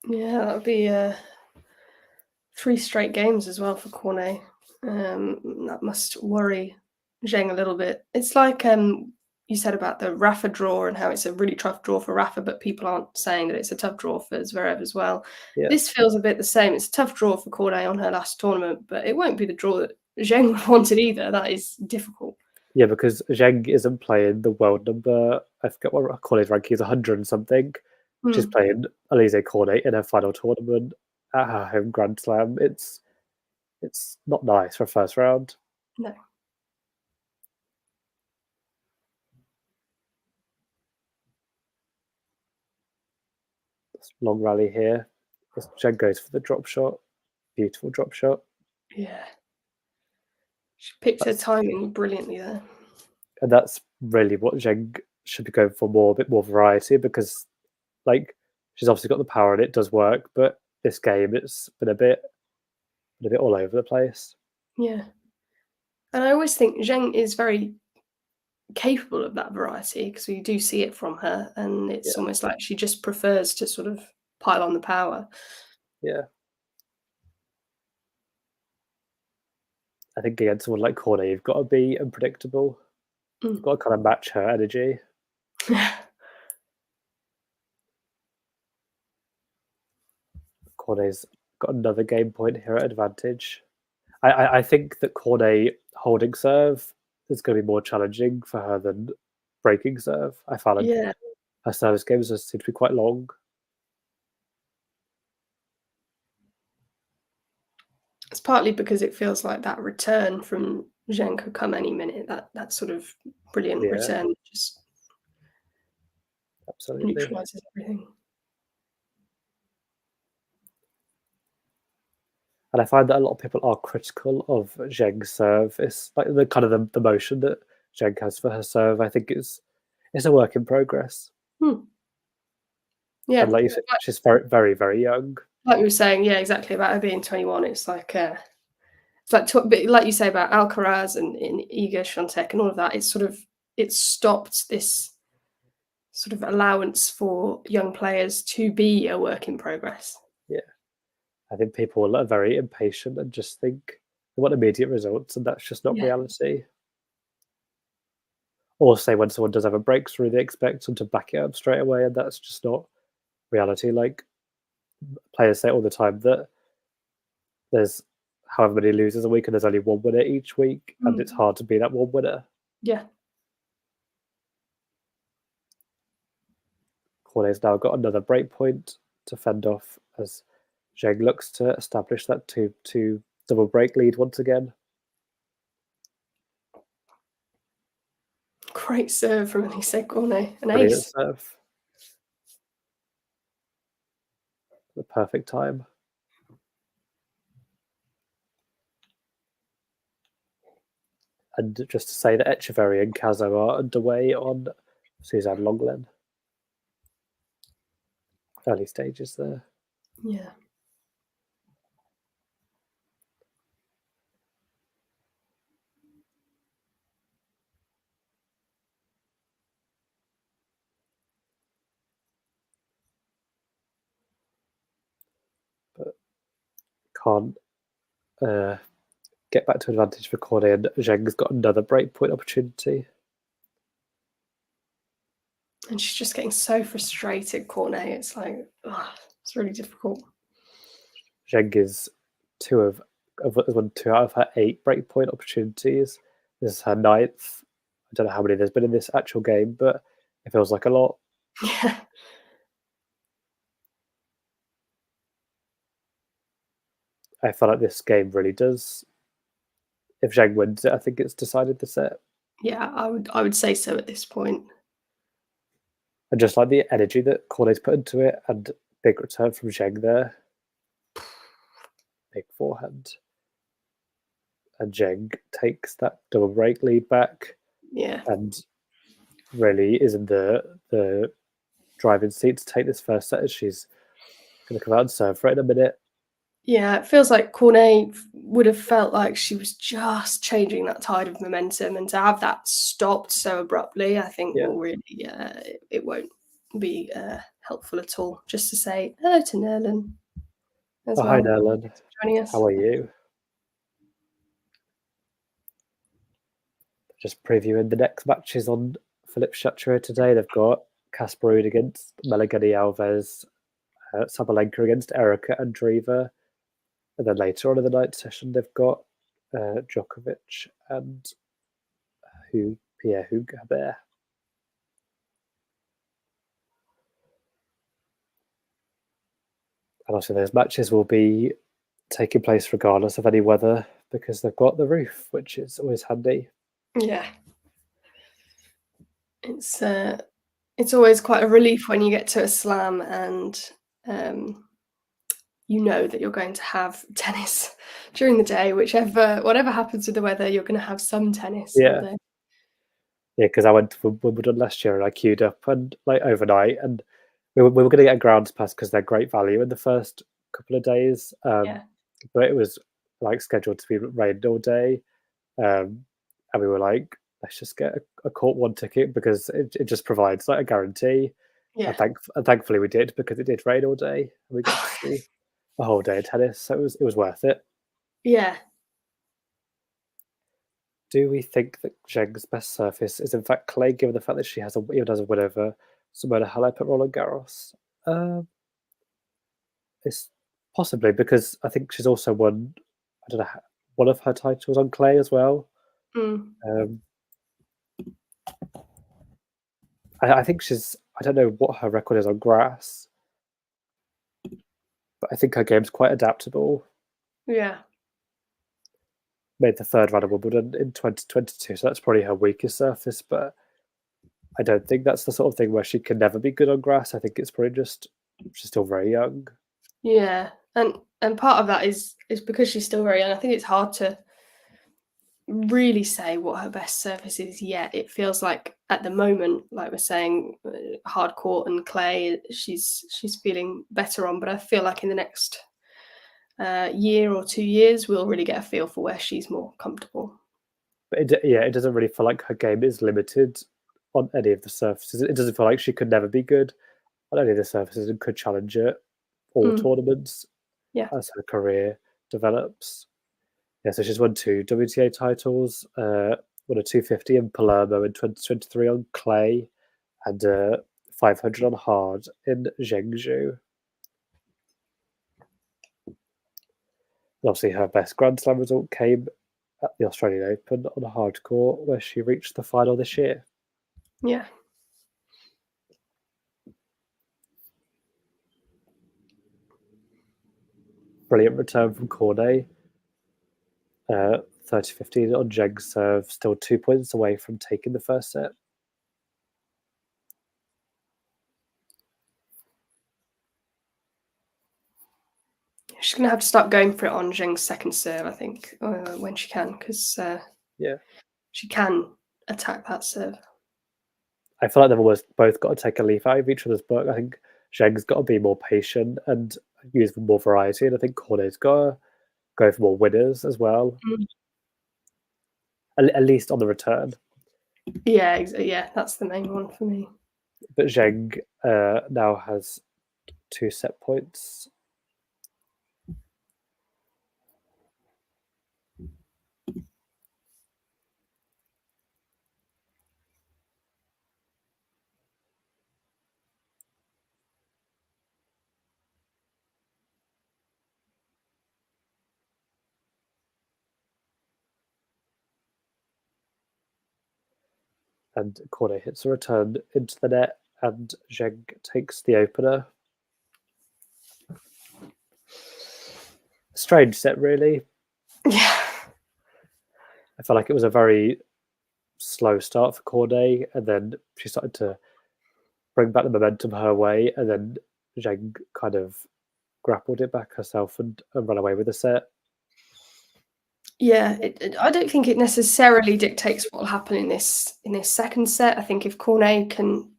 Yeah, that would be 3 straight games as well for Cornet. That must worry Zheng a little bit. It's like you said about the Rafa draw and how it's a really tough draw for Rafa, but people aren't saying that it's a tough draw for Zverev as well. Yeah. This feels a bit the same. It's a tough draw for Cornet on her last tournament, but it won't be the draw that Zheng wanted either. That is difficult. Yeah, because Zheng isn't playing the world number, I forget what Cornet's ranking is, 100 and something. She's playing Alize Cornet in her final tournament at her home Grand Slam. It's not nice for a first round. No. Long rally here. Zheng goes for the drop shot. Beautiful drop shot. Yeah. She picked her timing brilliantly there. And that's really what Zheng should be going for a bit more variety, because like she's obviously got the power and it does work, but this game it's been a bit all over the place. Yeah. And I always think Zheng is very capable of that variety, because we do see it from her, and it's Yeah. almost like she just prefers to sort of pile on the power. Yeah. I think against someone like Cornet, you've got to be unpredictable. You've got to kind of match her energy. Cornet's got another game point here at advantage. I think that Cornet holding serve is going to be more challenging for her than breaking serve. I found like Yeah. her service games just seem to be quite long. It's partly because it feels like that return from Zheng could come any minute. That sort of brilliant Yeah. return just Absolutely. neutralizes everything. And I find that a lot of people are critical of Zheng's serve. It's like the kind of the motion that Zheng has for her serve. I think it's a work in progress. Yeah, And like you said, she's very, very, very young. like you were saying, yeah, exactly, about her being 21. It's like like you say about Alcaraz and Iga Swiatek and all of that. It's sort of stopped this sort of allowance for young players to be a work in progress. Yeah. I think people are very impatient and just think they want immediate results, and that's just not Yeah. reality. Or say when someone does have a breakthrough, they expect them to back it up straight away, and that's just not reality. Like players say all the time that there's however many losers a week and there's only one winner each week, and it's hard to be that one winner. Yeah. Cornet's now got another break point to fend off as Zheng looks to establish that two double break lead once again. Great serve from Alize Cornet. An Brilliant ace. serve. The perfect time. And just to say that Echeverry and Caso are underway on Suzanne Lenglen. Early stages there. Yeah. But can't get back to advantage for Cornet, and Zheng's got another breakpoint opportunity. And she's just getting so frustrated, Cornet. It's like, it's really difficult. Zheng is two out of her 8 breakpoint opportunities. This is her 9th. I don't know how many there's been in this actual game, but it feels like a lot. Yeah. I feel like this game really does. If Zheng wins it, I think it's decided the set. Yeah, I would say so at this point. And just like the energy that Cornet's put into it, and big return from Zheng there. Big forehand. And Zheng takes that double break lead back. Yeah. And really is in the driving seat to take this first set, as she's going to come out and serve for it in a minute. Yeah, it feels like Cornet would have felt like she was just changing that tide of momentum, and to have that stopped so abruptly, I think will really, it won't be helpful at all. Just to say hello to Nerlin as well. Hi, Nerlin. Joining us. How are you? Just previewing the next matches on Philippe Chatrier today. They've got Casper Ruud against Meligeni Alves, Sabalenka against Erika Andreeva. And then later on in the night session, they've got Djokovic and Pierre Hugues Herbert. And also those matches will be taking place regardless of any weather, because they've got the roof, which is always handy. Yeah. It's always quite a relief when you get to a slam and you know that you're going to have tennis during the day, whatever happens with the weather, you're going to have some tennis all day. Yeah, because I went to Wimbledon last year and I queued up and like overnight, and we were going to get a grounds pass because they're great value in the first couple of days. Yeah. But it was like scheduled to be rained all day, and we were like, let's just get a court one ticket because it just provides like a guarantee. Yeah. And thankfully we did, because it did rain all day and we got to see a whole day of tennis, so it was worth it. Yeah. Do we think that Zheng's best surface is in fact clay, given the fact that she even has a win over Simona Halep at Roland Garros? Um, it's possibly, because I think she's also won, I don't know, one of her titles on clay as well. Mm. Um, I think I don't know what her record is on grass, but I think her game's quite adaptable. Yeah. Made the third round of Wimbledon in 2022, so that's probably her weakest surface, but I don't think that's the sort of thing where she can never be good on grass. I think it's probably just she's still very young. Yeah. And part of that is because she's still very young. I think it's hard to really say what her best surface is yet. It feels like at the moment, like we're saying, hard court and clay, she's feeling better on. But I feel like in the next year or 2 years, we'll really get a feel for where she's more comfortable. But it doesn't really feel like her game is limited on any of the surfaces. It doesn't feel like she could never be good on any of the surfaces and could challenge it all tournaments Yeah. as her career develops. Yeah, so she's won 2 WTA titles, won a 250 in Palermo in 2023 on clay, and 500 on hard in Zhengzhou. Obviously, her best Grand Slam result came at the Australian Open on a hard court, where she reached the final this year. Yeah. Brilliant return from Cornet. 30-15 on Zheng's serve, still 2 points away from taking the first set. She's going to have to start going for it on Zheng's second serve, I think, when she can, because Yeah, she can attack that serve. I feel like they've almost both got to take a leaf out of each other's book. I think Zheng's got to be more patient and use more variety, and I think Cornet's got to go for more winners as well, at least on the return. Yeah, yeah, that's the main one for me. But Zheng now has 2 set points. And Cornet hits a return into the net, and Zheng takes the opener. Strange set, really. Yeah. I felt like it was a very slow start for Cornet, and then she started to bring back the momentum her way, and then Zheng kind of grappled it back herself and ran away with the set. Yeah, I don't think it necessarily dictates what will happen in this second set. I think if Cornet can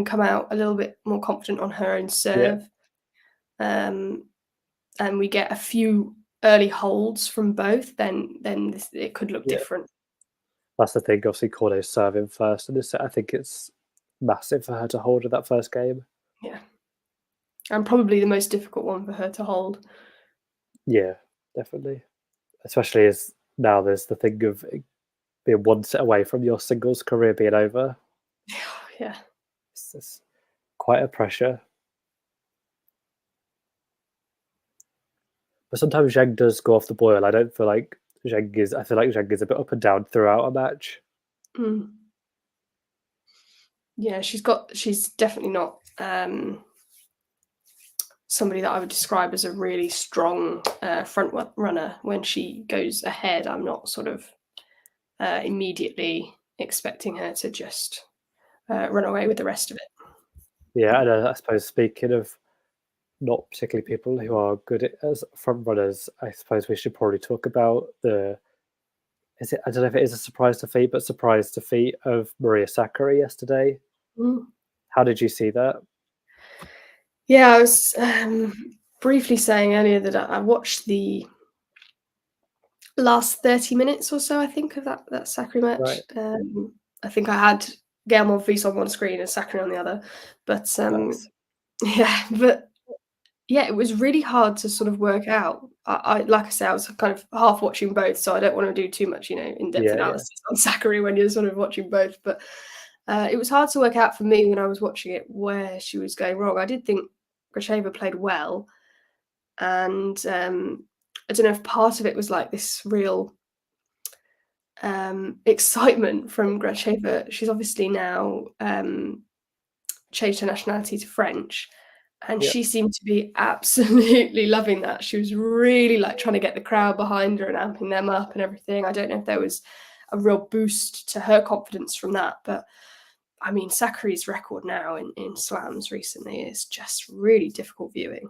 come out a little bit more confident on her own serve, and we get a few early holds from both, then it could look different. That's the thing. Obviously, Cornet's serving first in this set. I think it's massive for her to hold in that first game. Yeah, and probably the most difficult one for her to hold. Yeah, definitely. Especially as now there's the thing of being one set away from your singles career being over. Yeah. It's quite a pressure. But sometimes Zheng does go off the boil. I don't feel like Zheng is. I feel like Zheng is a bit up and down throughout a match. Yeah, she's definitely not somebody that I would describe as a really strong front runner. When she goes ahead, I'm not sort of immediately expecting her to just run away with the rest of it. Yeah, and I suppose speaking of not particularly people who are good as front runners, I suppose we should probably talk about the is it? I don't know if it is a surprise defeat, but surprise defeat of Maria Sakkari yesterday. Mm. How did you see that? Yeah, I was briefly saying earlier that I watched the last 30 minutes or so, I think, of that Sakkari match. Right. I think I had Gail Monfils on one screen and Sakkari on the other. But Nice. yeah, it was really hard to sort of work out. I like I say, I was kind of half watching both, so I don't want to do too much, in-depth Yeah, analysis on Sakkari when you're sort of watching both. But it was hard to work out for me when I was watching it where she was going wrong. I did think Gracheva played well, and I don't know if part of it was like this real excitement from Gracheva. She's obviously now changed her nationality to French, and yeah, she seemed to be absolutely loving that. She was really like trying to get the crowd behind her and amping them up and everything. I don't know if there was a real boost to her confidence from that, but I mean, Sakkari's record now in slams recently is just really difficult viewing.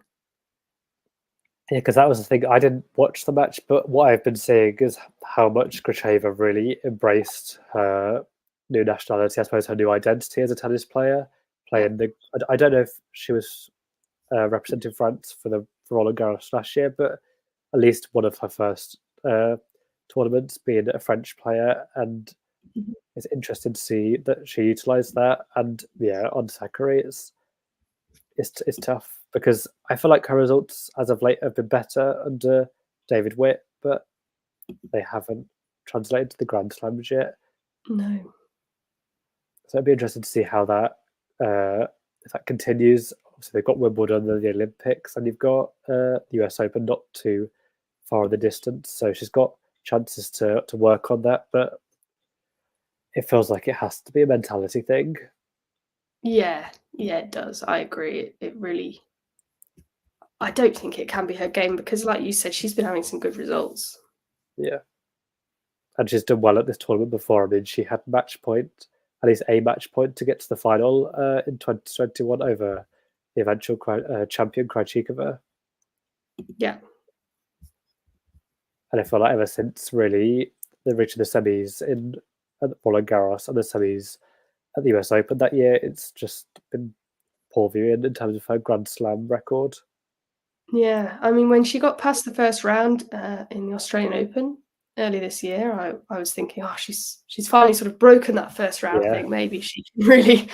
yeah. Because that was the thing. I didn't watch the match, but what I've been seeing is how much Gracheva really embraced her new nationality. I suppose her new identity as a tennis player. Playing the. I don't know if she was representing France for Roland Garros last year, but at least one of her first tournaments being a French player, and Mhm. it's interesting to see that she utilised that. And yeah, on Sakkari, it's tough because I feel like her results as of late have been better under David Witt, but they haven't translated to the Grand Slams yet. No. So it'd be interesting to see how that if that continues. Obviously, they've got Wimbledon and the Olympics, and you've got the US Open not too far in the distance. So she's got chances to work on that, but it feels like it has to be a mentality thing. Yeah, it does. I agree. It really. I don't think it can be her game because, like you said, she's been having some good results. Yeah. And she's done well at this tournament before. I mean, she had match point, at least a match point to get to the final in 2021 over the eventual champion Krejcikova. Yeah. And I feel like ever since really the reaching the semis at Roland Garros and the semis at the US Open that year, it's just been poor viewing in terms of her Grand Slam record. Yeah, I mean, when she got past the first round in the Australian Open early this year, I was thinking, oh, she's finally sort of broken that first round Yeah. thing. Maybe she can really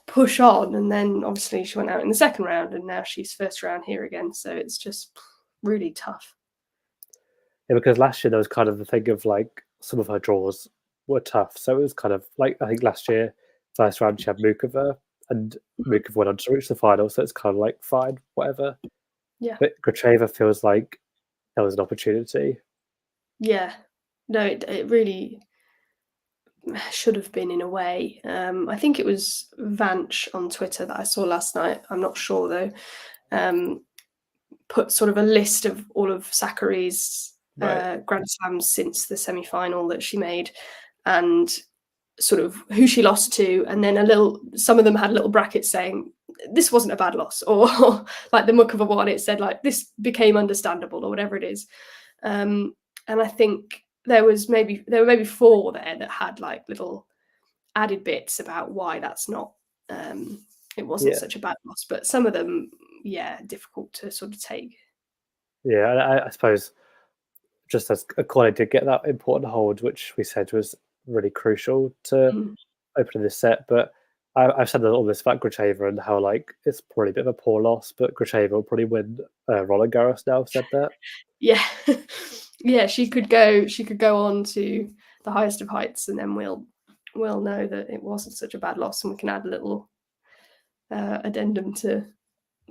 push on. And then obviously she went out in the second round, and now she's first round here again. So it's just really tough. Yeah, because last year there was kind of the thing of like some of her draws were tough. So it was kind of like I think last year, first round she had Mukova and Mukova went on to reach the final. So it's kind of like fine, whatever. Yeah. But Gracheva feels like there was an opportunity. Yeah. No, it really should have been in a way. I think it was Vanch on Twitter that I saw last night. I'm not sure though. Put sort of a list of all of Sakkari's Right. Grand Slams since the semi-final that she made, and sort of who she lost to, and then some of them had little brackets saying this wasn't a bad loss, or like the Mukova one, it said like this became understandable or whatever it is. And I think there were maybe four there that had like little added bits about why that's not it wasn't Yeah. such a bad loss, but some of them, yeah, difficult to sort of take. Yeah. I suppose just as Cornet did get that important hold, which we said was really crucial to Mm. opening this set. But I've said all this about Gracheva and how like it's probably a bit of a poor loss, but Gracheva will probably win Roland Garros now. I've said that. Yeah. Yeah, she could go on to the highest of heights, and then we'll know that it wasn't such a bad loss, and we can add a little addendum to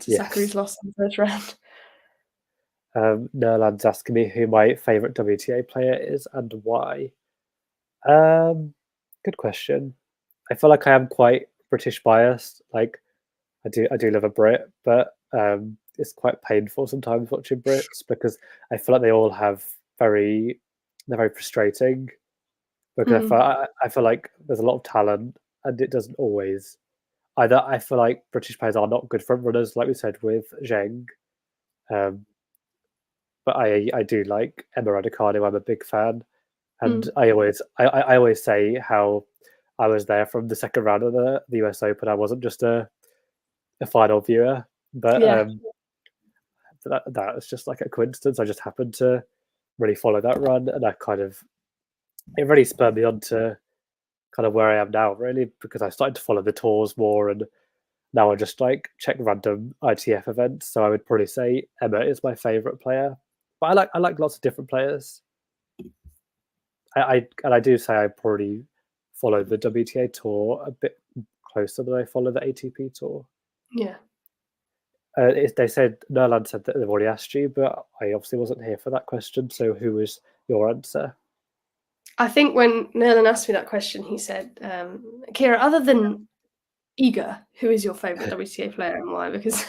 Sakkari's Yes. loss in the first round. Nerland's asking me who my favourite WTA player is and why. Good question. I feel like I am quite British biased. Like I do love a Brit, but it's quite painful sometimes watching Brits because I feel like they all have they're very frustrating because Mm. I feel like there's a lot of talent and it doesn't always either. I feel like British players are not good front runners, like we said with Zheng. Um, but I do like Emma Raducanu. I'm a big fan. And I always say how I was there from the second round of the US Open. I wasn't just a final viewer, but Yeah. that was just like a coincidence. I just happened to really follow that run, and it really spurred me on to kind of where I am now, really, because I started to follow the tours more, and now I just like check random ITF events. So I would probably say Emma is my favorite player, but I like lots of different players. I do say I probably follow the WTA tour a bit closer than I follow the ATP tour. Yeah. They said Nerland said that they've already asked you, but I obviously wasn't here for that question. So who was your answer? I think when Nerland asked me that question, he said, Kira, other than Iga, who is your favourite WTA player and why? Because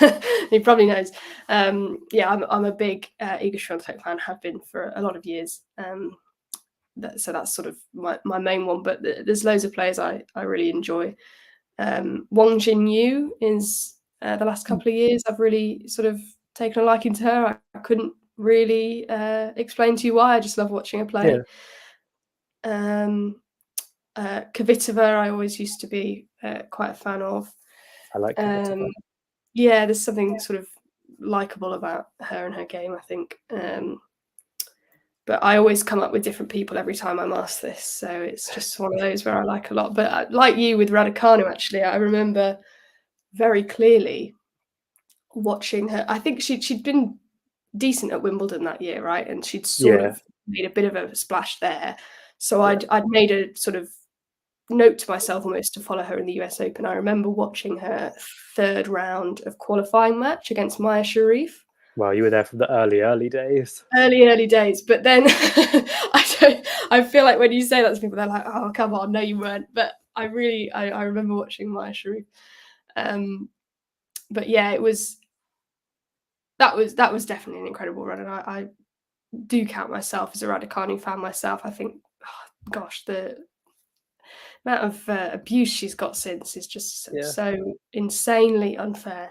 he probably knows. Yeah, I'm a big Iga Swiatek fan, have been for a lot of years. So that's sort of my main one. But there's loads of players I really enjoy. Wang Jinyu is the last couple of years I've really sort of taken a liking to her. I couldn't really explain to you why. I just love watching her play. Kvitova, I always used to be quite a fan of. I like Kvitova. Yeah, there's something sort of likable about her and her game, I think. But I always come up with different people every time I'm asked this, so it's just one of those where I like a lot. But like you with Raducanu, actually, I remember very clearly watching her. I think she'd been decent at Wimbledon that year, right? And she'd sort of made a bit of a splash there. So I'd made a sort of note to myself almost to follow her in the US Open. I remember watching her third round of qualifying match against Maya Sharif. Well, you were there from the early days. Early days. But then I feel like when you say that to people, they're like, oh, come on, no, you weren't. But I remember watching Maya Sharif. But yeah, that was definitely an incredible run. And I do count myself as a Raducanu fan myself. I think, oh, gosh, the amount of abuse she's got since is just so insanely unfair.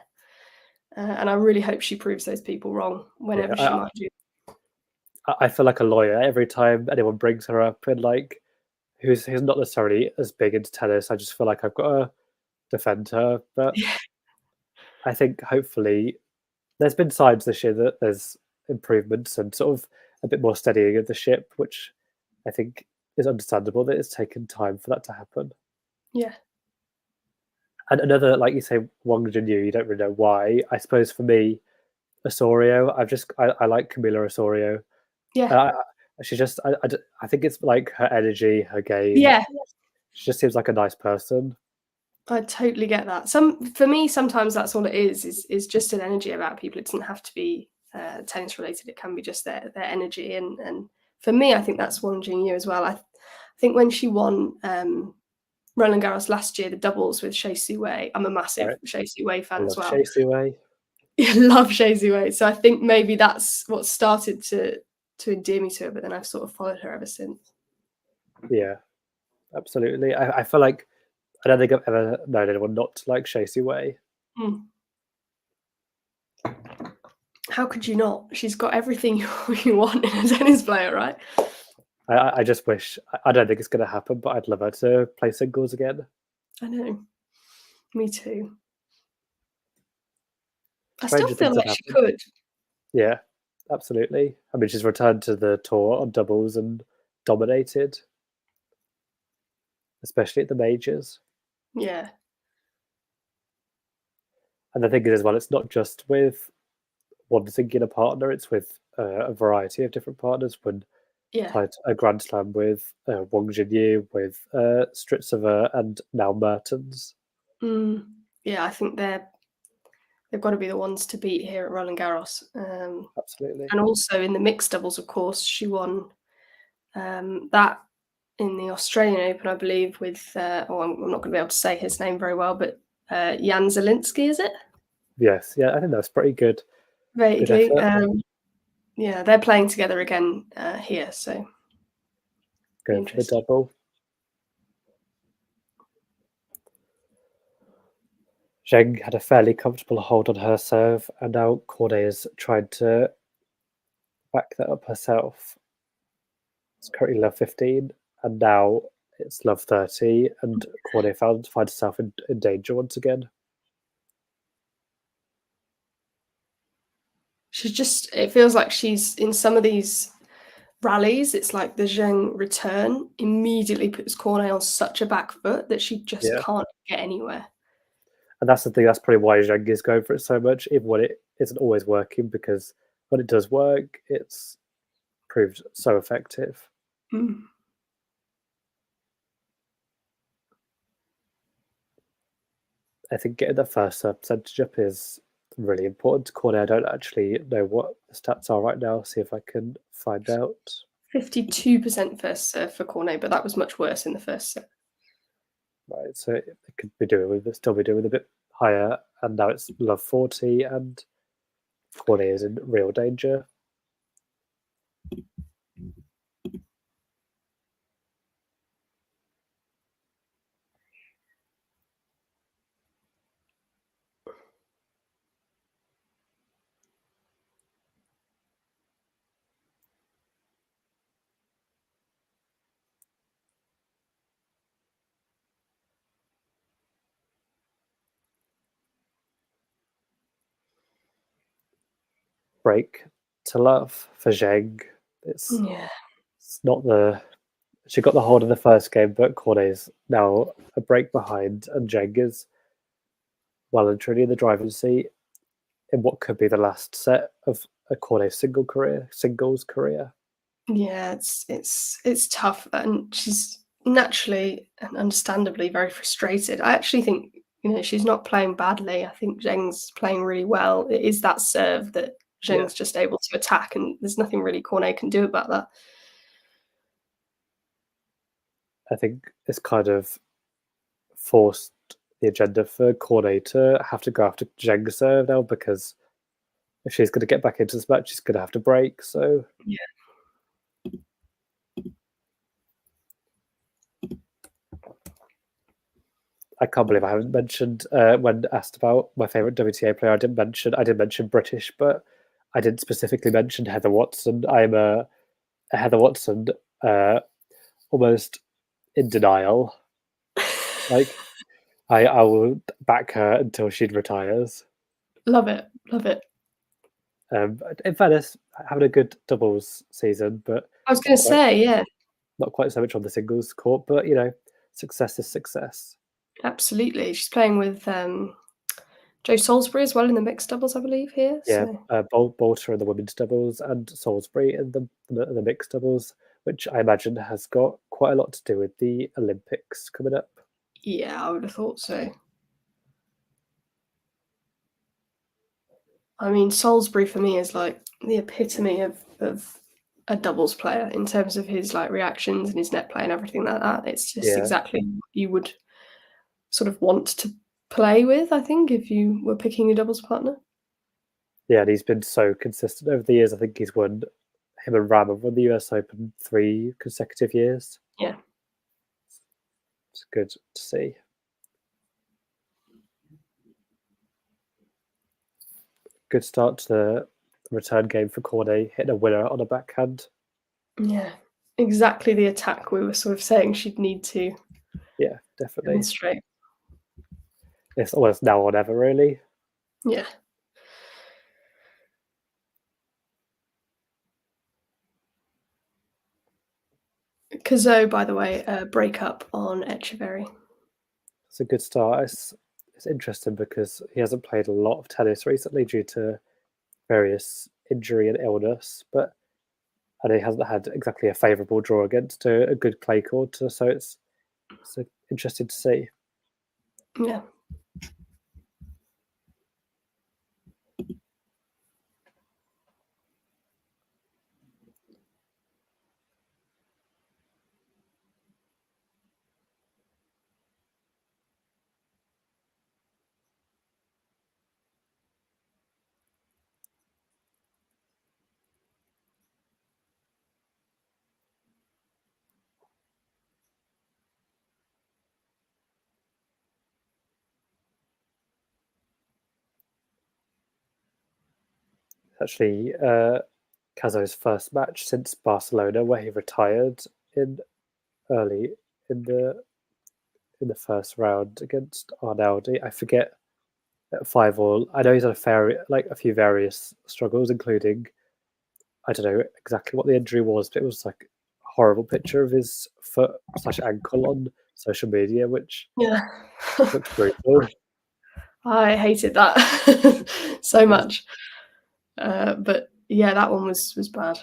And I really hope she proves those people wrong whenever she might do. I feel like a lawyer every time anyone brings her up, and like who's not necessarily as big into tennis. I just feel like I've got to defend her. But I think hopefully there's been signs this year that there's improvements and sort of a bit more steadying of the ship, which I think is understandable that it's taken time for that to happen. Yeah. And another, like you say, Wang Jinyu, you don't really know why. I suppose for me, Osorio, I like Camila Osorio. Yeah. She's just, I think it's like her energy, her game. Yeah. She just seems like a nice person. I totally get that. For me, sometimes that's all it is just an energy about people. It doesn't have to be tennis related. It can be just their energy. And for me, I think that's Wang Jinyu as well. I think when she won Roland Garros last year, the doubles with Shea Su Wei, I'm a massive Shea Su Wei fan as well. Shea Su Wei. Love Shea Su Wei. So I think maybe that's what started to endear me to her, but then I've sort of followed her ever since. Yeah, absolutely. I feel like I don't think I've ever known anyone not to like Shea Su Wei. How could you not? She's got everything you want in a tennis player, right? I just wish, I don't think it's going to happen, but I'd love her to play singles again. I know. Me too. I still feel like she could. Yeah, absolutely. I mean, she's returned to the tour on doubles and dominated, especially at the majors. Yeah. And the thing is, as well, it's not just with one singular partner, it's with a variety of different partners. When played a Grand Slam with Wang Jinyu, with Stritzova, and now Mertens. Yeah, I think they've got to be the ones to beat here at Roland Garros. Absolutely. And also in the mixed doubles, of course, she won that in the Australian Open, I believe, with, I'm not going to be able to say his name very well, but Jan Zielinski, is it? Yes, yeah, I think that's pretty good. Vaguely. Yeah, they're playing together again here, so. Good for the double. Zheng had a fairly comfortable hold on her serve, and now Cornet has tried to back that up herself. It's currently love 15, and now it's love 30, and Cornet finds herself in danger once again. It feels like she's in some of these rallies, it's like the Zheng return immediately puts Cornet on such a back foot that she just can't get anywhere. And that's the thing, that's probably why Zheng is going for it so much, even when it isn't always working, because when it does work, it's proved so effective. Mm. I think getting the first percentage up is really important to Cornet. I don't actually know what the stats are right now. See if I can find out. 52% first serve for Cornet, but that was much worse in the first set. Right, so it could be doing with still be doing a bit higher, and now it's love 40, and Cornet is in real danger. Break to love for Zheng. It's not the she got the hold in the first game, but Cornet's now a break behind, and Zheng is well and truly in the driving seat in what could be the last set of a Cornet singles career. Yeah, it's tough, and she's naturally and understandably very frustrated. I actually think she's not playing badly. I think Zheng's playing really well. It is that serve that Zheng's just able to attack, and there's nothing really Cornet can do about that. I think it's kind of forced the agenda for Cornet to have to go after Zheng's serve now, because if she's going to get back into this match, she's going to have to break. So yeah. I can't believe I haven't mentioned when asked about my favorite WTA player. I did mention British, but I didn't specifically mention Heather Watson. I'm a Heather Watson almost in denial. Like I will back her until she retires. Love it, love it. In fairness, having a good doubles season, but I was going to say, yeah, not quite so much on the singles court. But success is success. absolutely. She's playing with Joe Salisbury as well in the mixed doubles, I believe, here. Yeah, So. Bolter in the women's doubles and Salisbury in the mixed doubles, which I imagine has got quite a lot to do with the Olympics coming up. Yeah, I would have thought so. I mean, Salisbury for me is like the epitome of a doubles player in terms of his like reactions and his net play and everything like that. It's just exactly what you would sort of want to play with, I think, if you were picking a doubles partner. Yeah, and he's been so consistent over the years. I think him and Ram have won the US Open 3 consecutive years. Yeah. It's good to see. Good start to the return game for Cornet, hitting a winner on a backhand. Yeah, exactly the attack we were sort of saying she'd need to Definitely. demonstrate. It's almost now or never, really. Yeah. Kazo, by the way, breakup on Echeverry. It's a good start. It's interesting because he hasn't played a lot of tennis recently due to various injury and illness, and he hasn't had exactly a favourable draw against a good clay court, so it's interesting to see. Yeah. Actually, Cazo's first match since Barcelona, where he retired early in the first round against Arnaldi. I forget, at 5-all. I know he's had a few various struggles, including, I don't know exactly what the injury was, but it was like a horrible picture of his foot/ankle on social media, which Yeah. looks brutal. I hated that so much. But yeah, that one was bad.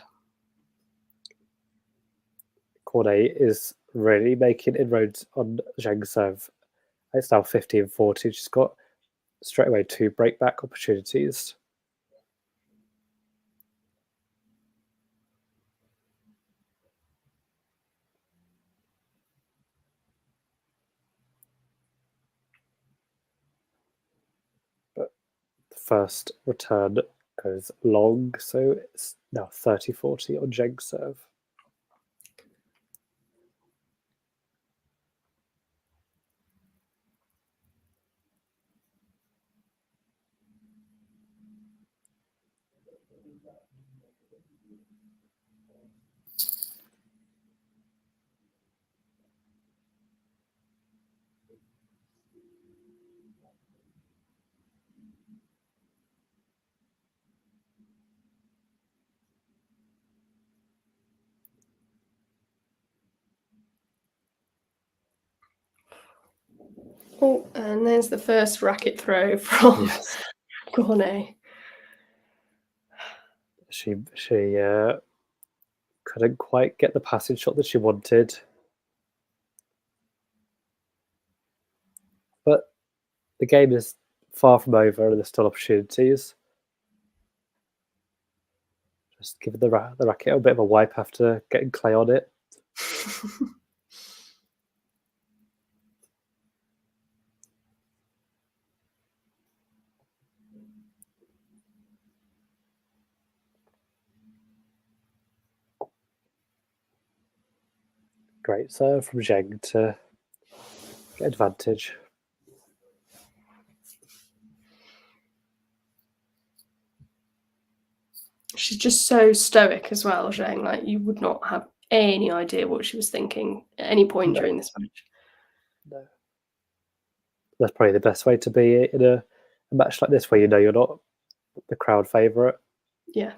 Cornet is really making inroads on Zheng's serve. It's now 15-40. She's got straight away 2 breakback opportunities. But the first return goes long, so it's now 30-40 on Zheng's serve. Oh, and there's the first racket throw from Yes. Cornet. She couldn't quite get the passing shot that she wanted. But the game is far from over and there's still opportunities. Just give the racket a bit of a wipe after getting clay on it. Great serve from Zheng to get advantage. She's just so stoic as well, Zheng. Like, you would not have any idea what she was thinking at any point during this match. No. That's probably the best way to be in a match like this, where you know you're not the crowd favourite. Yeah.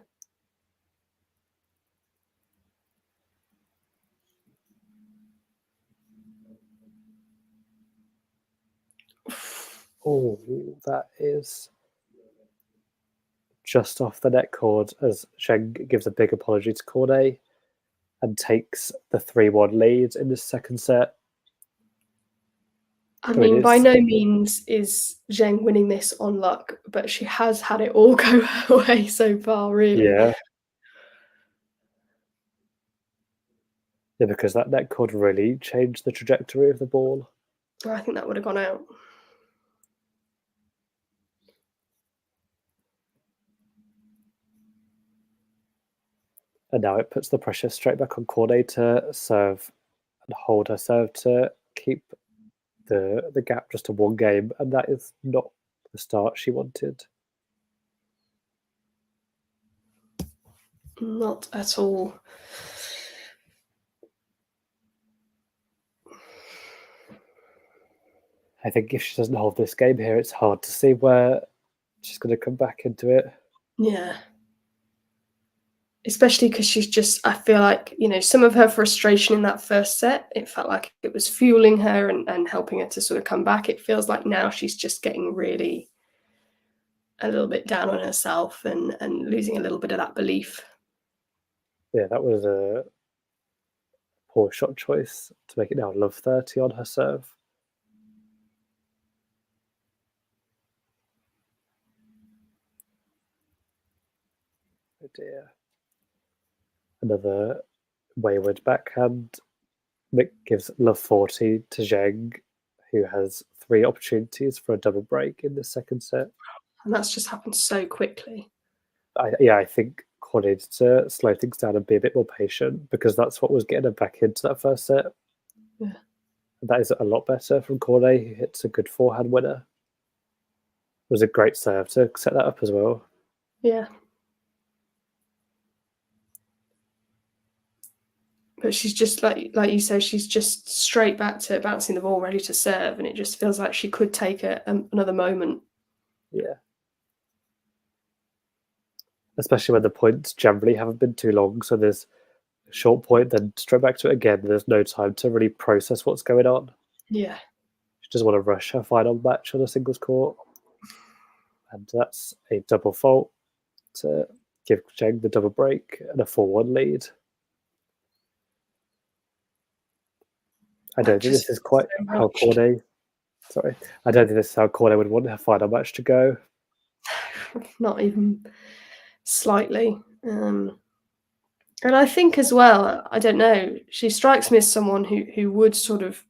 Oh, that is just off the net cord as Zheng gives a big apology to Cornet and takes the 3-1 lead in the second set. I mean, by no means is Zheng winning this on luck, but she has had it all go her way so far, really. Yeah. Yeah, because that net cord really changed the trajectory of the ball. I think that would have gone out. And now it puts the pressure straight back on Cornet to serve and hold her serve to keep the gap just to 1 game, and that is not the start she wanted. Not at all. I think if she doesn't hold this game here, it's hard to see where she's going to come back into it. Yeah. Especially because she's just, I feel like, some of her frustration in that first set, it felt like it was fueling her and helping her to sort of come back. It feels like now she's just getting really a little bit down on herself and losing a little bit of that belief. Yeah, that was a poor shot choice to make it now love 30 on her serve. Oh dear. Another wayward backhand. Mick gives love 40 to Zheng, who has 3 opportunities for a double break in the second set. And that's just happened so quickly. I think Cornet needs to slow things down and be a bit more patient, because that's what was getting her back into that first set. Yeah. And that is a lot better from Cornet, who hits a good forehand winner. It was a great serve to set that up as well. Yeah. But she's just like you say, she's just straight back to bouncing the ball, ready to serve, and it just feels like she could take another moment. Yeah. Especially when the points generally haven't been too long, so there's a short point, then straight back to it again. There's no time to really process what's going on. Yeah. She doesn't want to rush her final match on a singles court. And that's a double fault to give Zheng the double break and a 4-1 lead. I don't think this is quite how Cornet. Sorry, I don't think this is how Cornet would want her final match to go. Not even slightly. And I think as well, I don't know, she strikes me as someone who would sort of,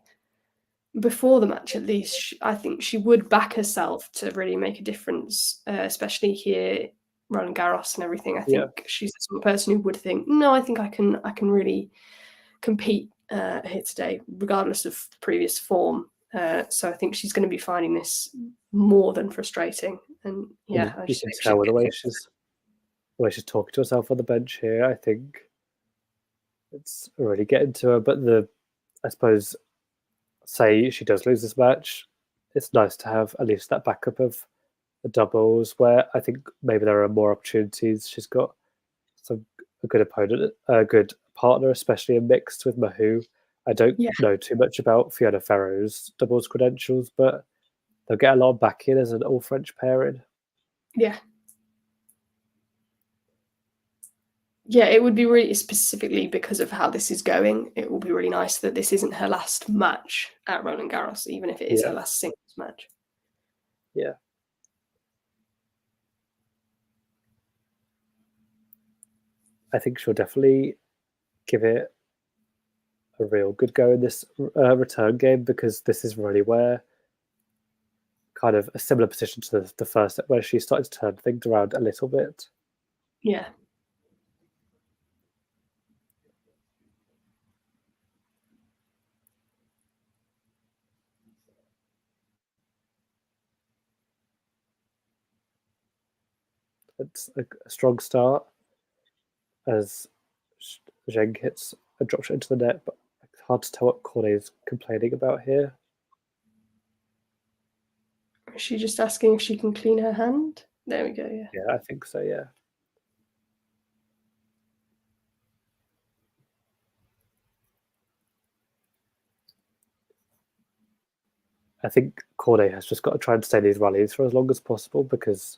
before the match at least, I think she would back herself to really make a difference, especially here, Roland Garros and everything. I think she's the sort of person who would think, no, I think I can really compete here today, regardless of previous form. So I think she's going to be finding this more than frustrating. And yeah, you can tell with the way she's talking to herself on the bench here. I think it's really getting to her. But I suppose, say she does lose this match, it's nice to have at least that backup of the doubles, where I think maybe there are more opportunities. She's got a good opponent, a good partner, especially in mixed with Mahou. I don't know too much about Fiona Ferro's doubles credentials, but they'll get a lot of backing as an all-French pairing. Yeah. Yeah, it would be really, specifically because of how this is going, it will be really nice that this isn't her last match at Roland Garros, even if it is her last singles match. Yeah. I think she'll definitely give it a real good go in this return game, because this is really where kind of a similar position to the first set, where she started to turn things around a little bit. Yeah. It's a strong start as Zheng hits a drop shot into the net, but it's hard to tell what Cornet is complaining about here. Is she just asking if she can clean her hand? There we go, yeah. Yeah, I think so, yeah. I think Cornet has just got to try and stay these rallies for as long as possible, because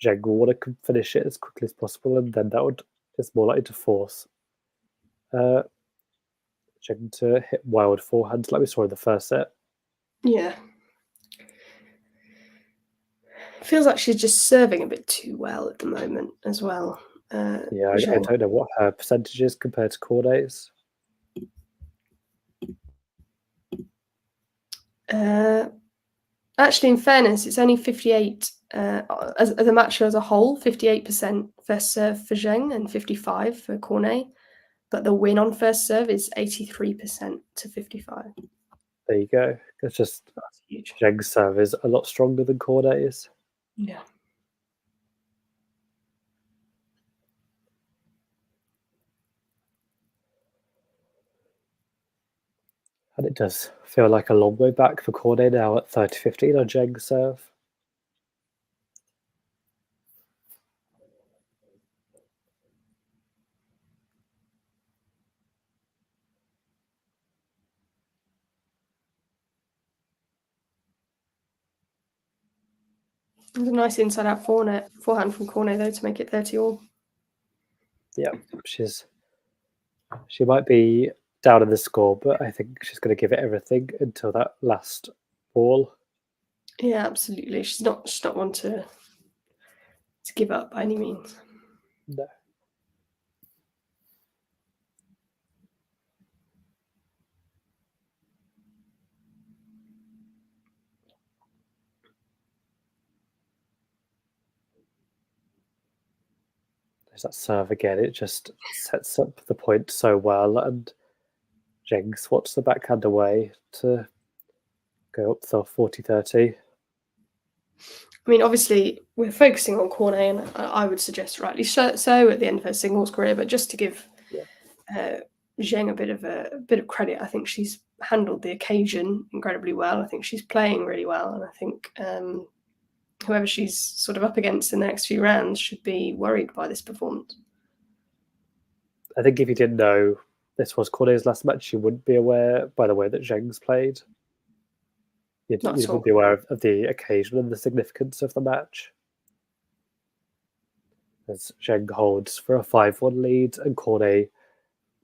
Zheng will want to finish it as quickly as possible, and then it's more likely to force Zheng to hit wild forehands like we saw in the first set. Yeah. Feels like she's just serving a bit too well at the moment as well. Yeah, I don't know what her percentage is compared to Cornet's. Actually, in fairness, it's only 58 as a match as a whole, 58% first serve for Zheng and 55% for Cornet. But the win on first serve is 83% to 55%. There you go. It's just huge. Zheng's serve is a lot stronger than Cornet's. Yeah. And it does feel like a long way back for Cornet now at 30-15 on Zheng's serve. It was a nice inside-out forehand from Cornet, though, to make it 30-all. Yeah, she might be down in the score, but I think she's going to give it everything until that last ball. Yeah, absolutely. She's not one to give up by any means. No. There's that serve again. It just sets up the point so well, and Zheng swats the backhand away to go up to 40-30. I mean, obviously, we're focusing on Cornet, and I would suggest rightly so at the end of her singles career, but just to give Zheng a bit of credit. I think she's handled the occasion incredibly well. I think she's playing really well, and I think whoever she's sort of up against in the next few rounds should be worried by this performance. I think if you didn't know this was Cornet's last match, you wouldn't be aware by the way that Zheng's played. You wouldn't be aware of the occasion and the significance of the match. As Zheng holds for a 5-1 lead, and Cornet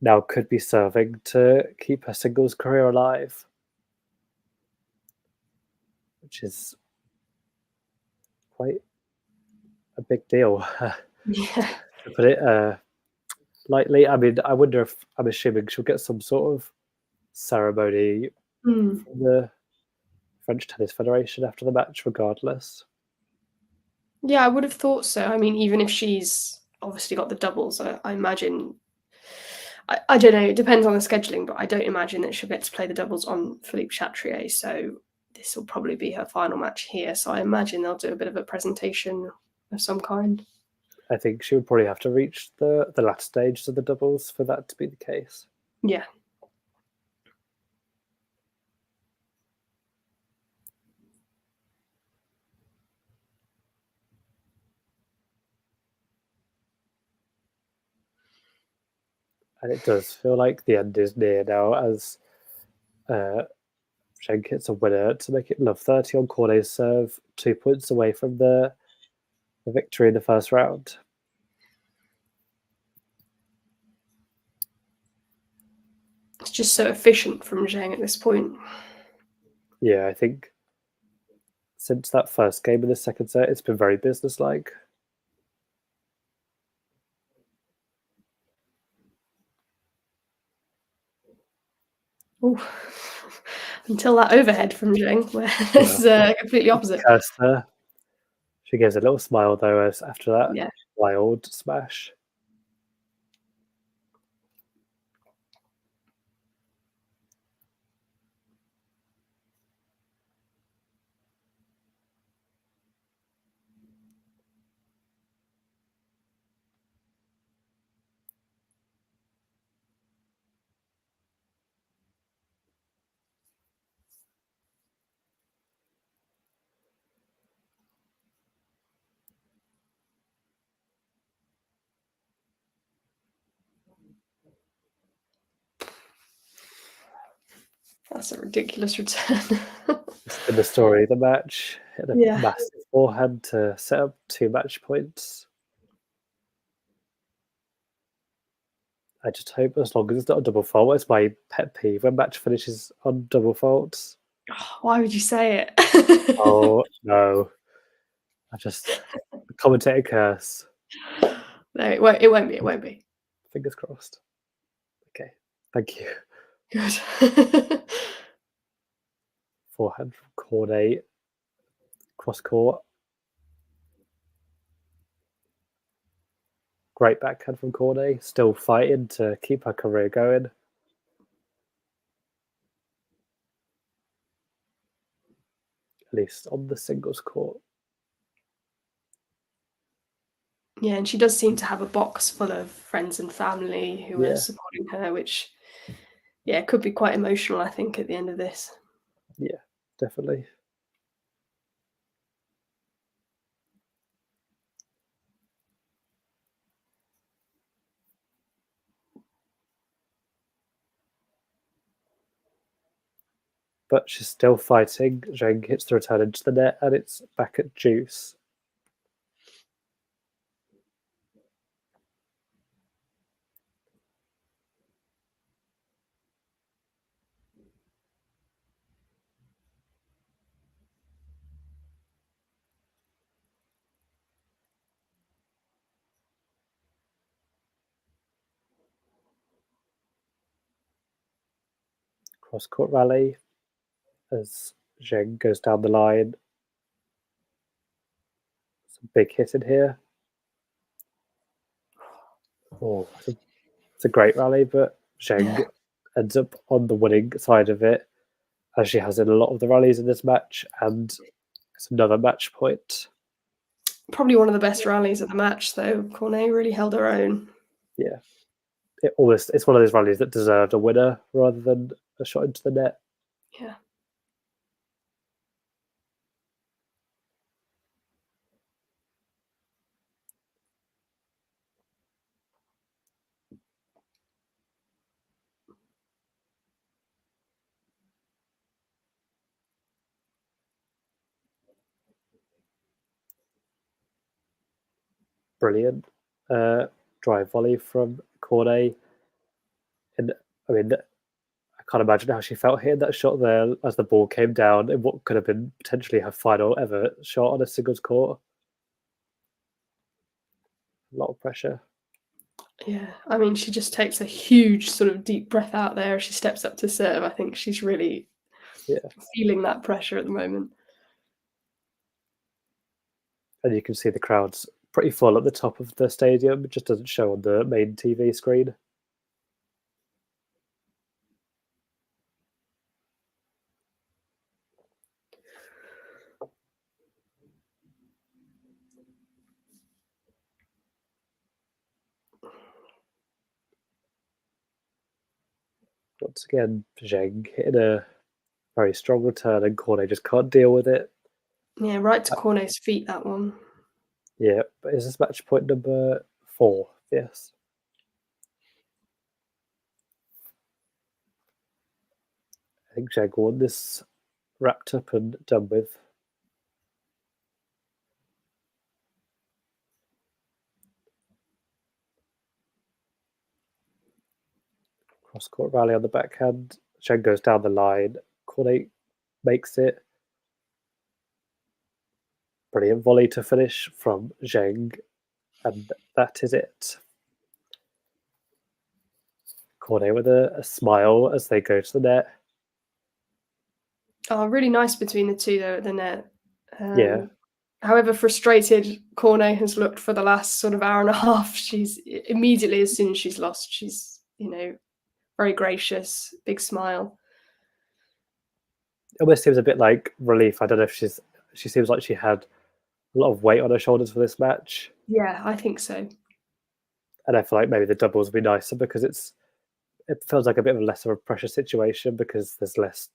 now could be serving to keep her singles career alive, which is quite a big deal. Yeah. To put it lightly. I mean, I'm assuming she'll get some sort of ceremony from the French Tennis Federation after the match, regardless. Yeah, I would have thought so. I mean, even if she's obviously got the doubles, I imagine. I don't know. It depends on the scheduling, but I don't imagine that she'll get to play the doubles on Philippe Chatrier. So this will probably be her final match here. So I imagine they'll do a bit of a presentation of some kind. I think she would probably have to reach the latter stages of the doubles for that to be the case. Yeah. And it does feel like the end is near now, as Zheng hits a winner to make it love 30 on Cornet's serve, 2 points away from the victory in the first round. It's just so efficient from Zheng at this point. Yeah, I think since that first game in the second set, it's been very businesslike. Ooh. Until that overhead from Zheng, where it's completely opposite. Cursed her. She gives a little smile though, as after that wild smash. That's a ridiculous return. It's been the story of the match. Hit a massive forehand to set up 2 match points. I just hope, as long as it's not a double fault, it's my pet peeve when match finishes on double faults. Why would you say it? Oh no! The commentator curse. No, it won't be. It won't be. Fingers crossed. Okay, thank you. Good. Forehand from Cornet. Cross court. Great backhand from Cornet. Still fighting to keep her career going. At least on the singles court. Yeah, and she does seem to have a box full of friends and family who are supporting her, which, could be quite emotional, I think, at the end of this. Yeah, definitely. But she's still fighting. Zheng hits the return into the net, and it's back at deuce. Cross-court rally as Zheng goes down the line. Some big hit in here. Oh, it's a great rally, but Zheng ends up on the winning side of it, as she has in a lot of the rallies in this match, and it's another match point. Probably one of the best rallies of the match, though. Cornet really held her own. Yeah, it's one of those rallies that deserved a winner rather than a shot into the net. Yeah. Brilliant drive volley from Cornet. And I mean, I can't imagine how she felt hitting that shot there as the ball came down in what could have been potentially her final ever shot on a singles court. A lot of pressure. Yeah, I mean, she just takes a huge sort of deep breath out there as she steps up to serve. I think she's really feeling that pressure at the moment. And you can see the crowd's pretty full at the top of the stadium. It just doesn't show on the main TV screen. Once again, Zheng hitting a very strong return, and Cornet just can't deal with it. Yeah, right to Cornet's feet, that one. Yeah, but is this match point number 4? Yes. I think Zheng won this wrapped up and done with. Cross-court rally on the backhand. Zheng goes down the line. Cornet makes it. Brilliant volley to finish from Zheng. And that is it. Cornet with a smile as they go to the net. Oh, really nice between the two, though, at the net. Yeah. However frustrated Cornet has looked for the last sort of hour and a half, she's immediately, as soon as she's lost, she's, very gracious, big smile. It almost seems a bit like relief. I don't know if she seems like she had a lot of weight on her shoulders for this match. Yeah, I think so. And I feel like maybe the doubles would be nicer because it feels like a bit of a less of a pressure situation because there's less.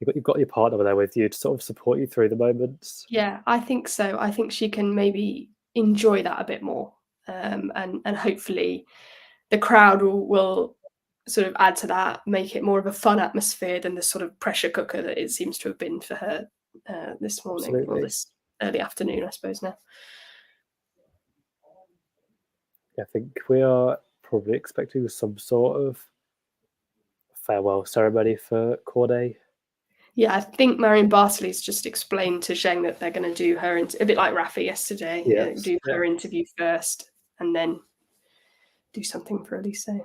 You've got your partner there with you to sort of support you through the moments. Yeah, I think so. I think she can maybe enjoy that a bit more, and hopefully the crowd will sort of add to that, make it more of a fun atmosphere than the sort of pressure cooker that it seems to have been for her this morning. Absolutely. Or this early afternoon, I suppose now. I think we are probably expecting some sort of farewell ceremony for Cornet. Yeah, I think Marion Bartley's just explained to Zheng that they're going to do her a bit like Rafa yesterday. Do her interview first and then do something for Alize.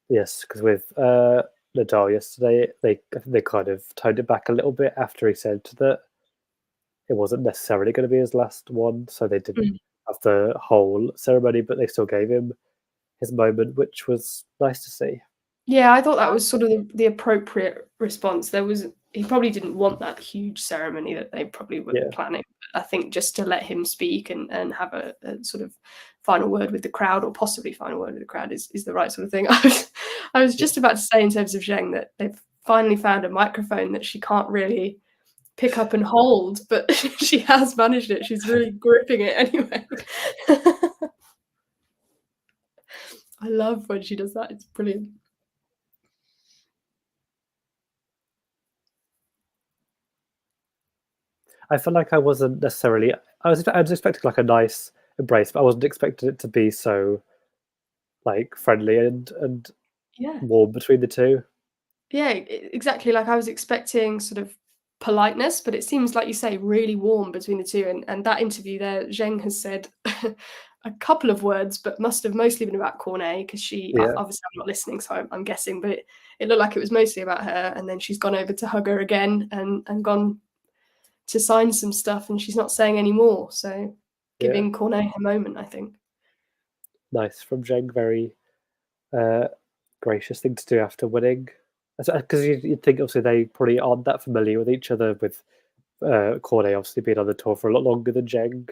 Yes, because with Nadal yesterday, they kind of toned it back a little bit after he said that it wasn't necessarily going to be his last one, so they didn't have the whole ceremony, but they still gave him his moment, which was nice to see. Yeah, I thought that was sort of the appropriate response. He probably didn't want that huge ceremony that they probably were planning. But I think just to let him speak and have a sort of final word with the crowd, or possibly final word with the crowd, is the right sort of thing. I was just about to say in terms of Zheng that they've finally found a microphone that she can't really pick up and hold, but she has managed it. She's really gripping it anyway. I love when she does that. It's brilliant. I feel like I wasn't necessarily. I was expecting like a nice embrace, but I wasn't expecting it to be so like friendly and warm between the two. Yeah, exactly. Like I was expecting sort of politeness, but it seems, like you say, really warm between the two. And that interview there, Zheng has said a couple of words, but must have mostly been about Cornet because obviously I'm not listening, so I'm guessing, but it looked like it was mostly about her. And then she's gone over to hug her again and gone to sign some stuff, and she's not saying any more. So giving Cornet her moment, I think. Nice from Zheng, very gracious thing to do after winning. Because you'd think obviously they probably aren't that familiar with each other, with Cornet obviously being on the tour for a lot longer than Zheng.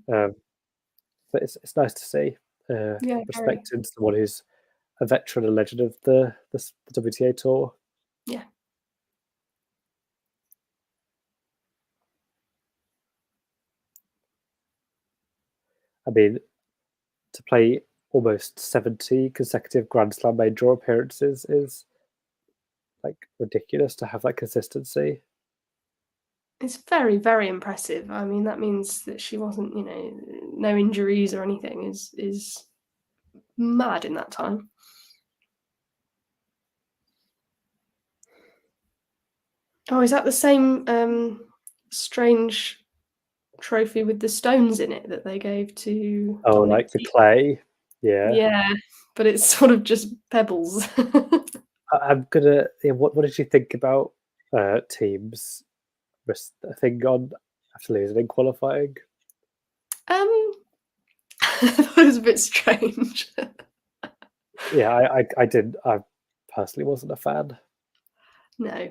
But it's nice to see respect in someone who's a veteran and legend of the WTA tour. Yeah. I mean, to play almost 70 consecutive Grand Slam main draw appearances is like ridiculous to have that consistency. It's very, very impressive. I mean, that means that she wasn't, no injuries or anything is mad in that time. Oh, is that the same strange trophy with the stones in it that they gave to Oh, Dominic like the Thiem? clay. Yeah. Yeah, but it's sort of just pebbles. I'm gonna. Yeah, what did you think about teams risk a thing on after losing in qualifying? I thought it was a bit strange. Yeah, I did. I personally wasn't a fan. No.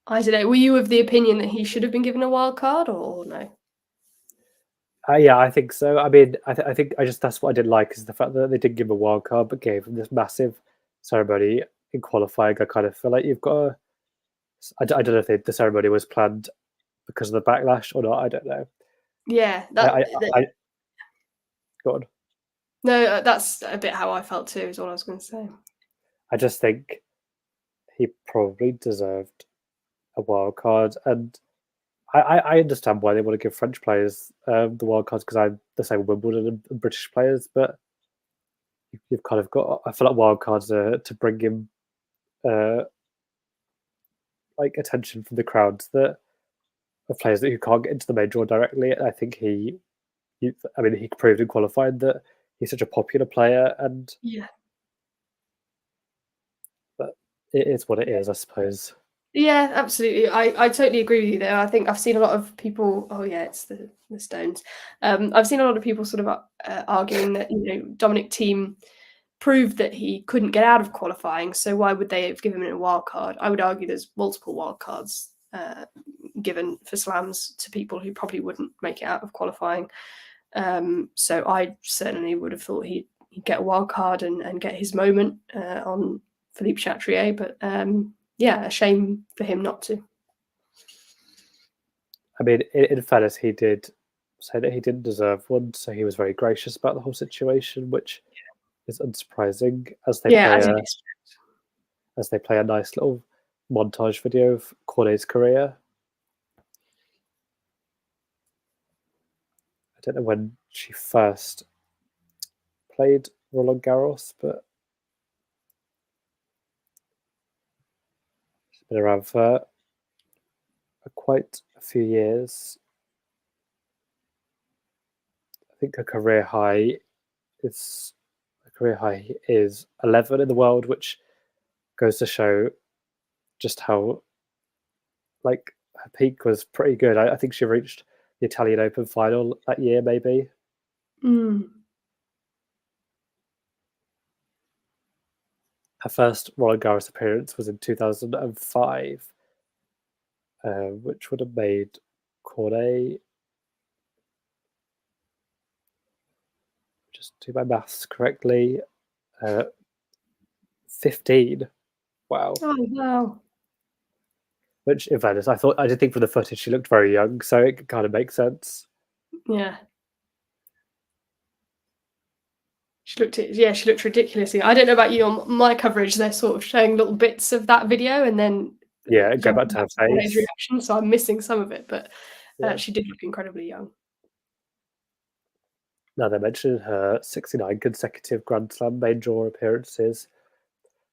I don't know. Were you of the opinion that he should have been given a wild card or no? Yeah, I think so. I mean, I think that's what I didn't like is the fact that they didn't give him a wild card, but gave him this massive ceremony in qualifying. I kind of feel like you've got to. I don't know if the ceremony was planned because of the backlash or not. I don't know. Yeah, I go on. no, that's a bit how I felt too. Is what I was going to say. I just think he probably deserved a wild card, and I understand why they want to give French players the wild cards because I'm the same with Wimbledon and British players, but you've kind of got. I feel like wild cards are to bring him like attention from the crowds that of players who can't get into the main draw directly. I think he proved in qualifying that he's such a popular player, and Yeah. but it is what it is, I suppose. Yeah, absolutely. I totally agree with you there. I think I've seen a lot of people. Oh yeah, it's the Stones. I've seen a lot of people sort of arguing that Dominic Thiem proved that he couldn't get out of qualifying. So why would they have given him a wild card? I would argue there's multiple wild cards given for slams to people who probably wouldn't make it out of qualifying. So I certainly would have thought he'd get a wild card and get his moment on Philippe Chatrier, but. Yeah, a shame for him not to. I mean, in fairness, he did say that he didn't deserve one, so he was very gracious about the whole situation, which is unsurprising as they play a nice little montage video of Cornet's career. I don't know when she first played Roland Garros, but she's been around for quite a few years. I think her career high is 11 in the world, which goes to show just how like her peak was pretty good. I think she reached the Italian Open final that year, maybe. Her first Roland Garros appearance was in 2005, which would have made Cornet, just do my maths correctly, 15. Wow. Oh wow. Which, in fairness, I did think from the footage she looked very young, so it kind of makes sense. Yeah. She looked ridiculously. I don't know about you on my coverage, they're sort of showing little bits of that video and then Go back to her face. reaction, so I'm missing some of it, but she did look incredibly young. Now they mentioned her 69 consecutive Grand Slam main draw appearances,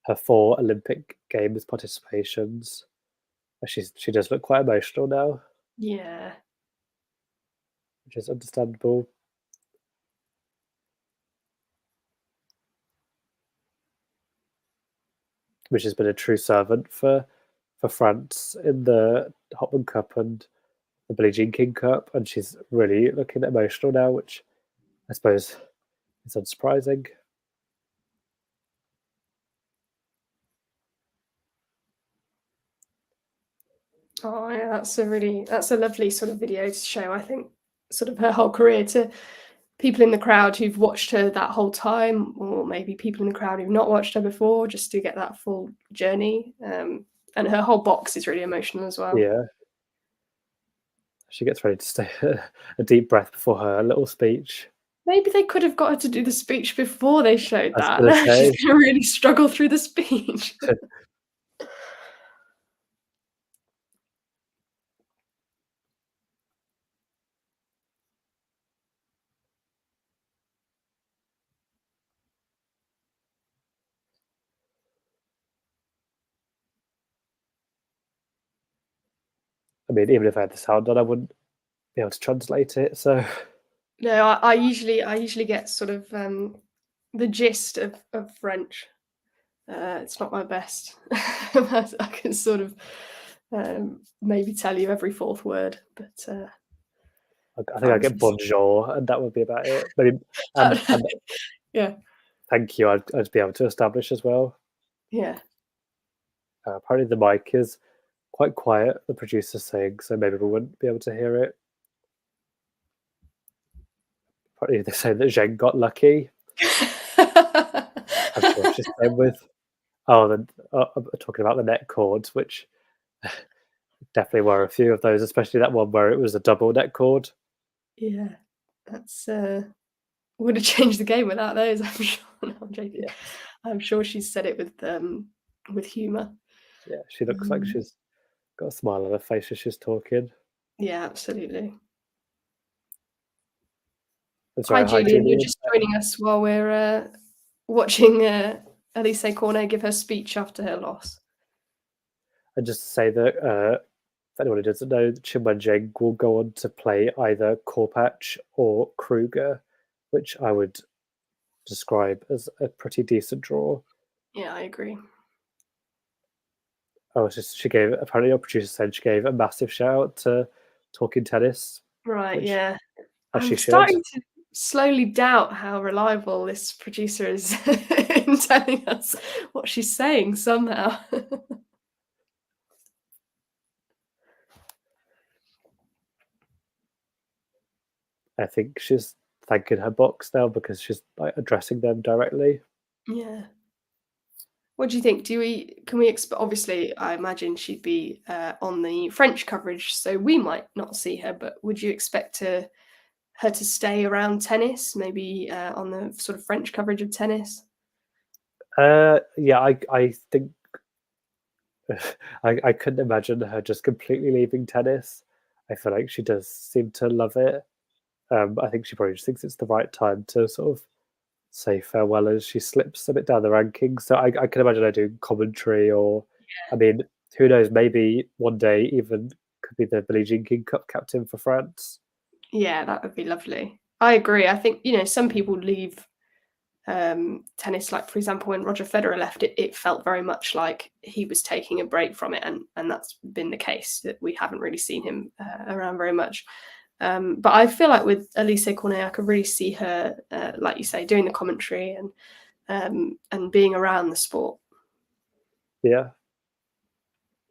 her 4 Olympic Games participations. She does look quite emotional now. Yeah. Which is understandable. Which has been a true servant for France in the Hopman Cup and the Billie Jean King Cup, and she's really looking emotional now, which I suppose is unsurprising. Oh yeah, that's a lovely sort of video to show. I think sort of her whole career to people in the crowd who've watched her that whole time, or maybe people in the crowd who've not watched her before, just to get that full journey. And her whole box is really emotional as well. Yeah. She gets ready to stay a deep breath before her little speech. Maybe they could have got her to do the speech before they showed I was that. gonna Now say. she's going to really struggle through the speech. I mean, even if I had the sound on, I wouldn't be able to translate it. So No, I usually get sort of the gist of French. It's not my best. I can sort of maybe tell you every fourth word, but I think I get bonjour, and that would be about it. Maybe and yeah, thank you. I'd be able to establish as well. yeah. Apparently, the mic is quite quiet. The producer's saying, so maybe we wouldn't be able to hear it. Apparently, they say that Zheng got lucky. I'm sure she's playing with. Oh, talking about the net cords, which definitely were a few of those, especially that one where it was a double net cord. Yeah, that's would have changed the game without those. I'm sure. No, I'm joking. Yes. I'm sure she said it with humour. Yeah, she looks like she's got a smile on her face as she's talking. Yeah, absolutely. Sorry, Hi, Julian. You're just joining us while we're watching Alize Cornet give her speech after her loss. And just to say that if anyone who doesn't know, Qinwen Zheng will go on to play either Korpach or Kruger, which I would describe as a pretty decent draw. Yeah, I agree. Oh, she gave, apparently your producer said she gave a massive shout out to Talking Tennis. Right, yeah. As I'm she starting should. to slowly doubt how reliable this producer is in telling us what she's saying somehow. I think she's thanking her box now because she's like addressing them directly. Yeah. What do you think? Can we expect? Obviously, I imagine she'd be on the French coverage, so we might not see her. But would you expect her to stay around tennis, maybe on the sort of French coverage of tennis? Yeah, I think I couldn't imagine her just completely leaving tennis. I feel like she does seem to love it. I think she probably just thinks it's the right time to sort of say farewell as she slips a bit down the rankings. So I can imagine her doing commentary, or I mean, who knows? Maybe one day even could be the Billie Jean King Cup captain for France. Yeah, that would be lovely. I agree. I think some people leave tennis, like for example when Roger Federer left, it felt very much like he was taking a break from it, and that's been the case, that we haven't really seen him around very much. But I feel like with Alize Cornet, I could really see her, like you say, doing the commentary and being around the sport. Yeah,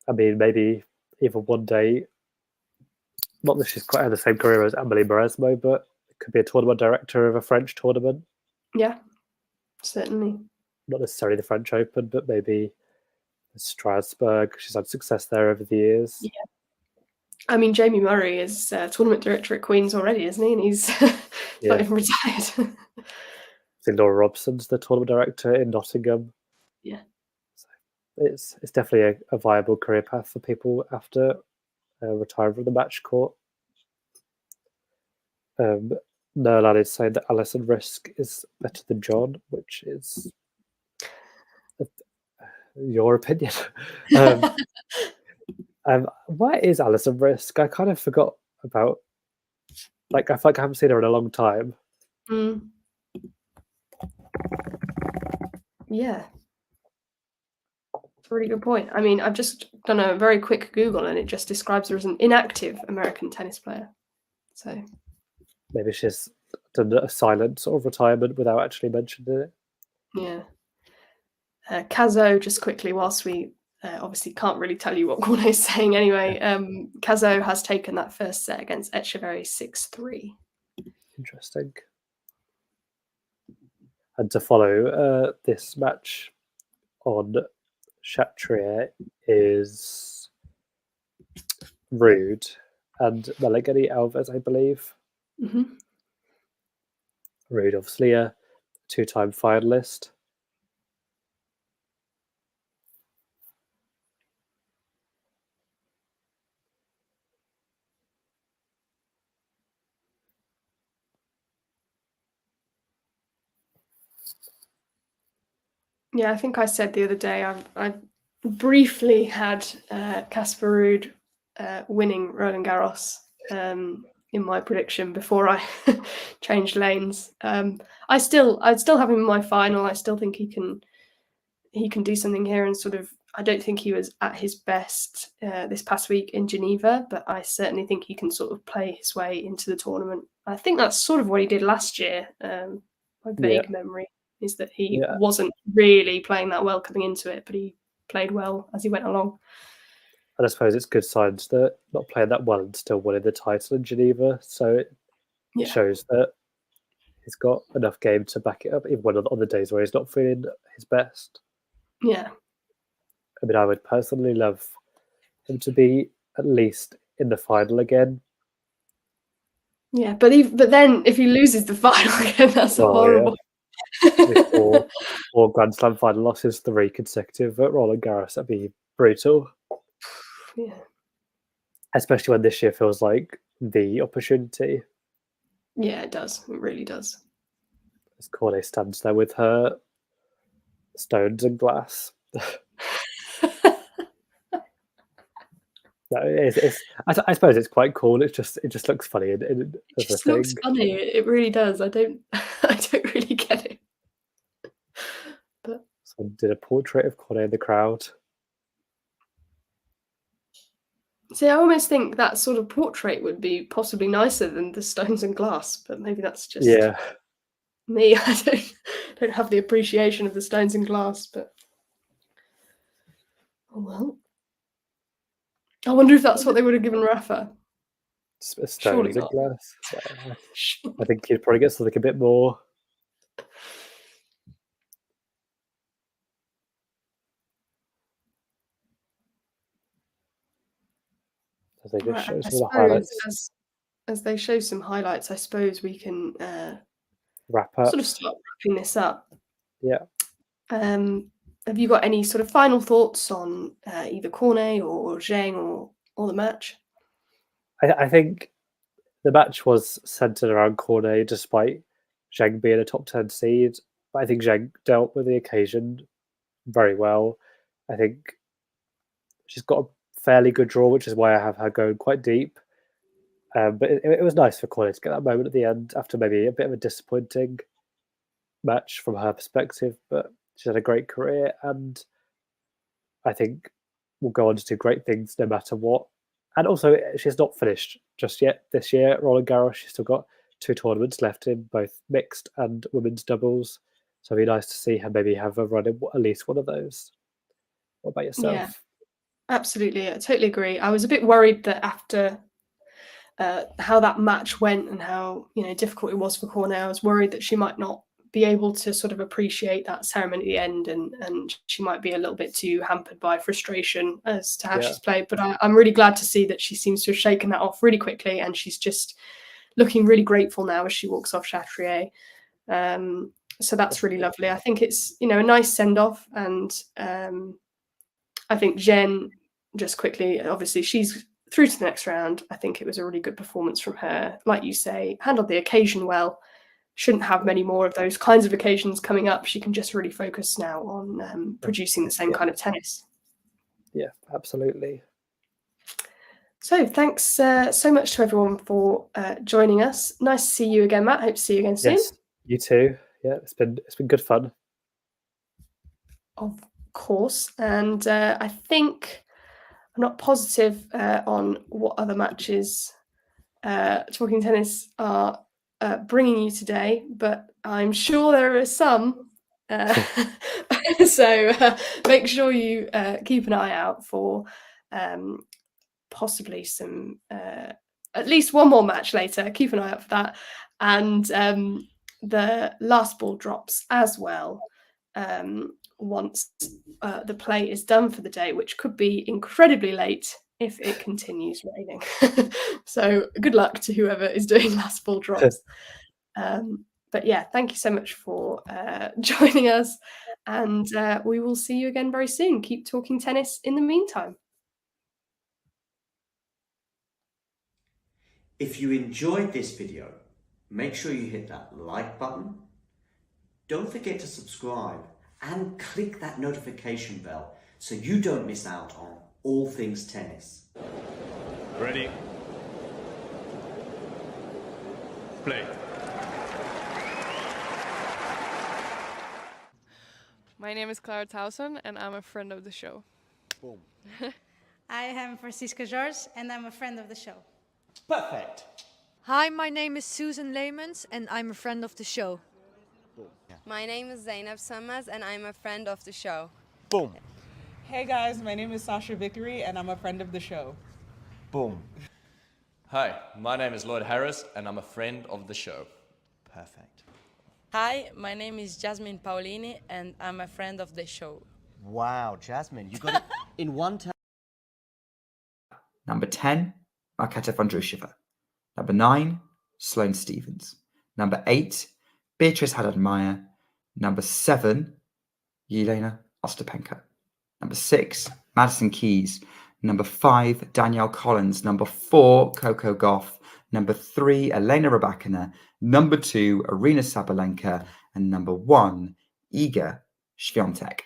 I mean, maybe even one day. Not that she's quite had the same career as Amélie Mauresmo, but it could be a tournament director of a French tournament. Yeah, certainly. Not necessarily the French Open, but maybe Strasbourg. She's had success there over the years. Yeah. I mean, Jamie Murray is tournament director at Queen's already, isn't he? And he's not even retired. See, Laura Robson's the tournament director in Nottingham. Yeah. So it's definitely a viable career path for people after retiring from the match court. Nerlan is saying that Alison Risk is better than John, which is your opinion. Where is Alison Risk? I kind of forgot about. Like, I feel like I haven't seen her in a long time. Yeah. It's a really good point. I mean, I've just done a very quick Google and it just describes her as an inactive American tennis player. So maybe she's done a silent sort of retirement without actually mentioning it. Yeah. Cazo, just quickly, whilst we obviously can't really tell you what Cornet is saying anyway, Cazo has taken that first set against Echeverry 6-3. Interesting. And to follow this match on Chatrier is Rude and Melagani Alves, I believe. Mm-hmm. Rude, obviously, a two-time finalist. Yeah, I think I said the other day I briefly had Casper Ruud winning Roland Garros in my prediction before I changed lanes. I'd still have him in my final. I still think he can do something here, and sort of I don't think he was at his best this past week in Geneva, but I certainly think he can sort of play his way into the tournament. I think that's sort of what he did last year. My vague memory is that he wasn't really playing that well coming into it, but he played well as he went along. And I suppose it's good signs that not playing that well and still winning the title in Geneva. So it shows that he's got enough game to back it up, even on the days where he's not feeling his best. Yeah. I mean, I would personally love him to be at least in the final again. Yeah, but then if he loses the final again, that's horrible. Yeah. Four Grand Slam final losses, 3 consecutive at Roland Garros, that'd be brutal. Yeah. Especially when this year feels like the opportunity. Yeah, it does. It really does. As Cornet stands there with her stones and glass. No, I suppose it's quite cool. It just looks funny. It just looks funny. It really does. I don't really get it. But someone did a portrait of Cornet in the crowd. See, I almost think that sort of portrait would be possibly nicer than the stones and glass, but maybe that's just me. I don't have the appreciation of the stones and glass, but oh well. I wonder if that's what they would have given Rafa. Stones and glass. I think he'd probably get something a bit more. As they just show some of the highlights. As they show some highlights, I suppose we can wrap up. Sort of start wrapping this up. Yeah. Have you got any sort of final thoughts on either Cornet or Zheng or the match? I think the match was centered around Cornet, despite Zheng being a top 10 seed. But I think Zheng dealt with the occasion very well. I think she's got a fairly good draw, which is why I have her going quite deep. But it was nice for Cornet to get that moment at the end after maybe a bit of a disappointing match from her perspective. But she's had a great career, and I think will go on to do great things no matter what. And also, she's not finished just yet this year at Roland Garros. She's still got 2 tournaments left in both mixed and women's doubles. So it'd be nice to see her maybe have a run in at least one of those. What about yourself? Yeah, absolutely. I totally agree. I was a bit worried that after how that match went and how difficult it was for Cornet, I was worried that she might not be able to sort of appreciate that ceremony at the end, and she might be a little bit too hampered by frustration as to how she's played. But I'm really glad to see that she seems to have shaken that off really quickly, and she's just looking really grateful now as she walks off Chatrier. So that's really lovely. I think it's a nice send off, and I think Zheng, just quickly, obviously she's through to the next round. I think it was a really good performance from her. Like you say, handled the occasion well. Shouldn't have many more of those kinds of occasions coming up. She can just really focus now on producing the same kind of tennis. Yeah, absolutely. So thanks so much to everyone for joining us. Nice to see you again, Matt. Hope to see you again soon. Yes, you too. Yeah, it's been good fun. Of course. And I think I'm not positive on what other matches Talking Tennis are bringing you today, but I'm sure there are some. So make sure you keep an eye out for possibly some, at least one more match later. Keep an eye out for that. And the last ball drops as well once the play is done for the day, which could be incredibly late if it continues raining. So good luck to whoever is doing last ball drops. But yeah, thank you so much for joining us, and we will see you again very soon. Keep talking tennis in the meantime. If you enjoyed this video, make sure you hit that like button. Don't forget to subscribe and click that notification bell so you don't miss out on all things tennis. Ready. Play. My name is Clara Towson, and I'm a friend of the show. Boom. I am Francisca George, and I'm a friend of the show. Perfect. Hi, my name is Susan Leemans, and I'm a friend of the show. My name is Zainab Sammaz, and I'm a friend of the show. Boom. Hey guys, my name is Sasha Vickery, and I'm a friend of the show. Boom. Hi, my name is Lloyd Harris, and I'm a friend of the show. Perfect. Hi, my name is Jasmine Paolini, and I'm a friend of the show. Wow, Jasmine, you got it in one time. Number 10, Marketa Vondrousova. Number 9, Sloane Stephens. Number 8, Beatrice Haddad-Meyer. Number 7, Yelena Ostapenko. Number 6, Madison Keys. Number 5, Danielle Collins. Number 4, Coco Gauff. Number 3, Elena Rybakina. Number 2, Arina Sabalenka. And number 1, Iga Swiatek.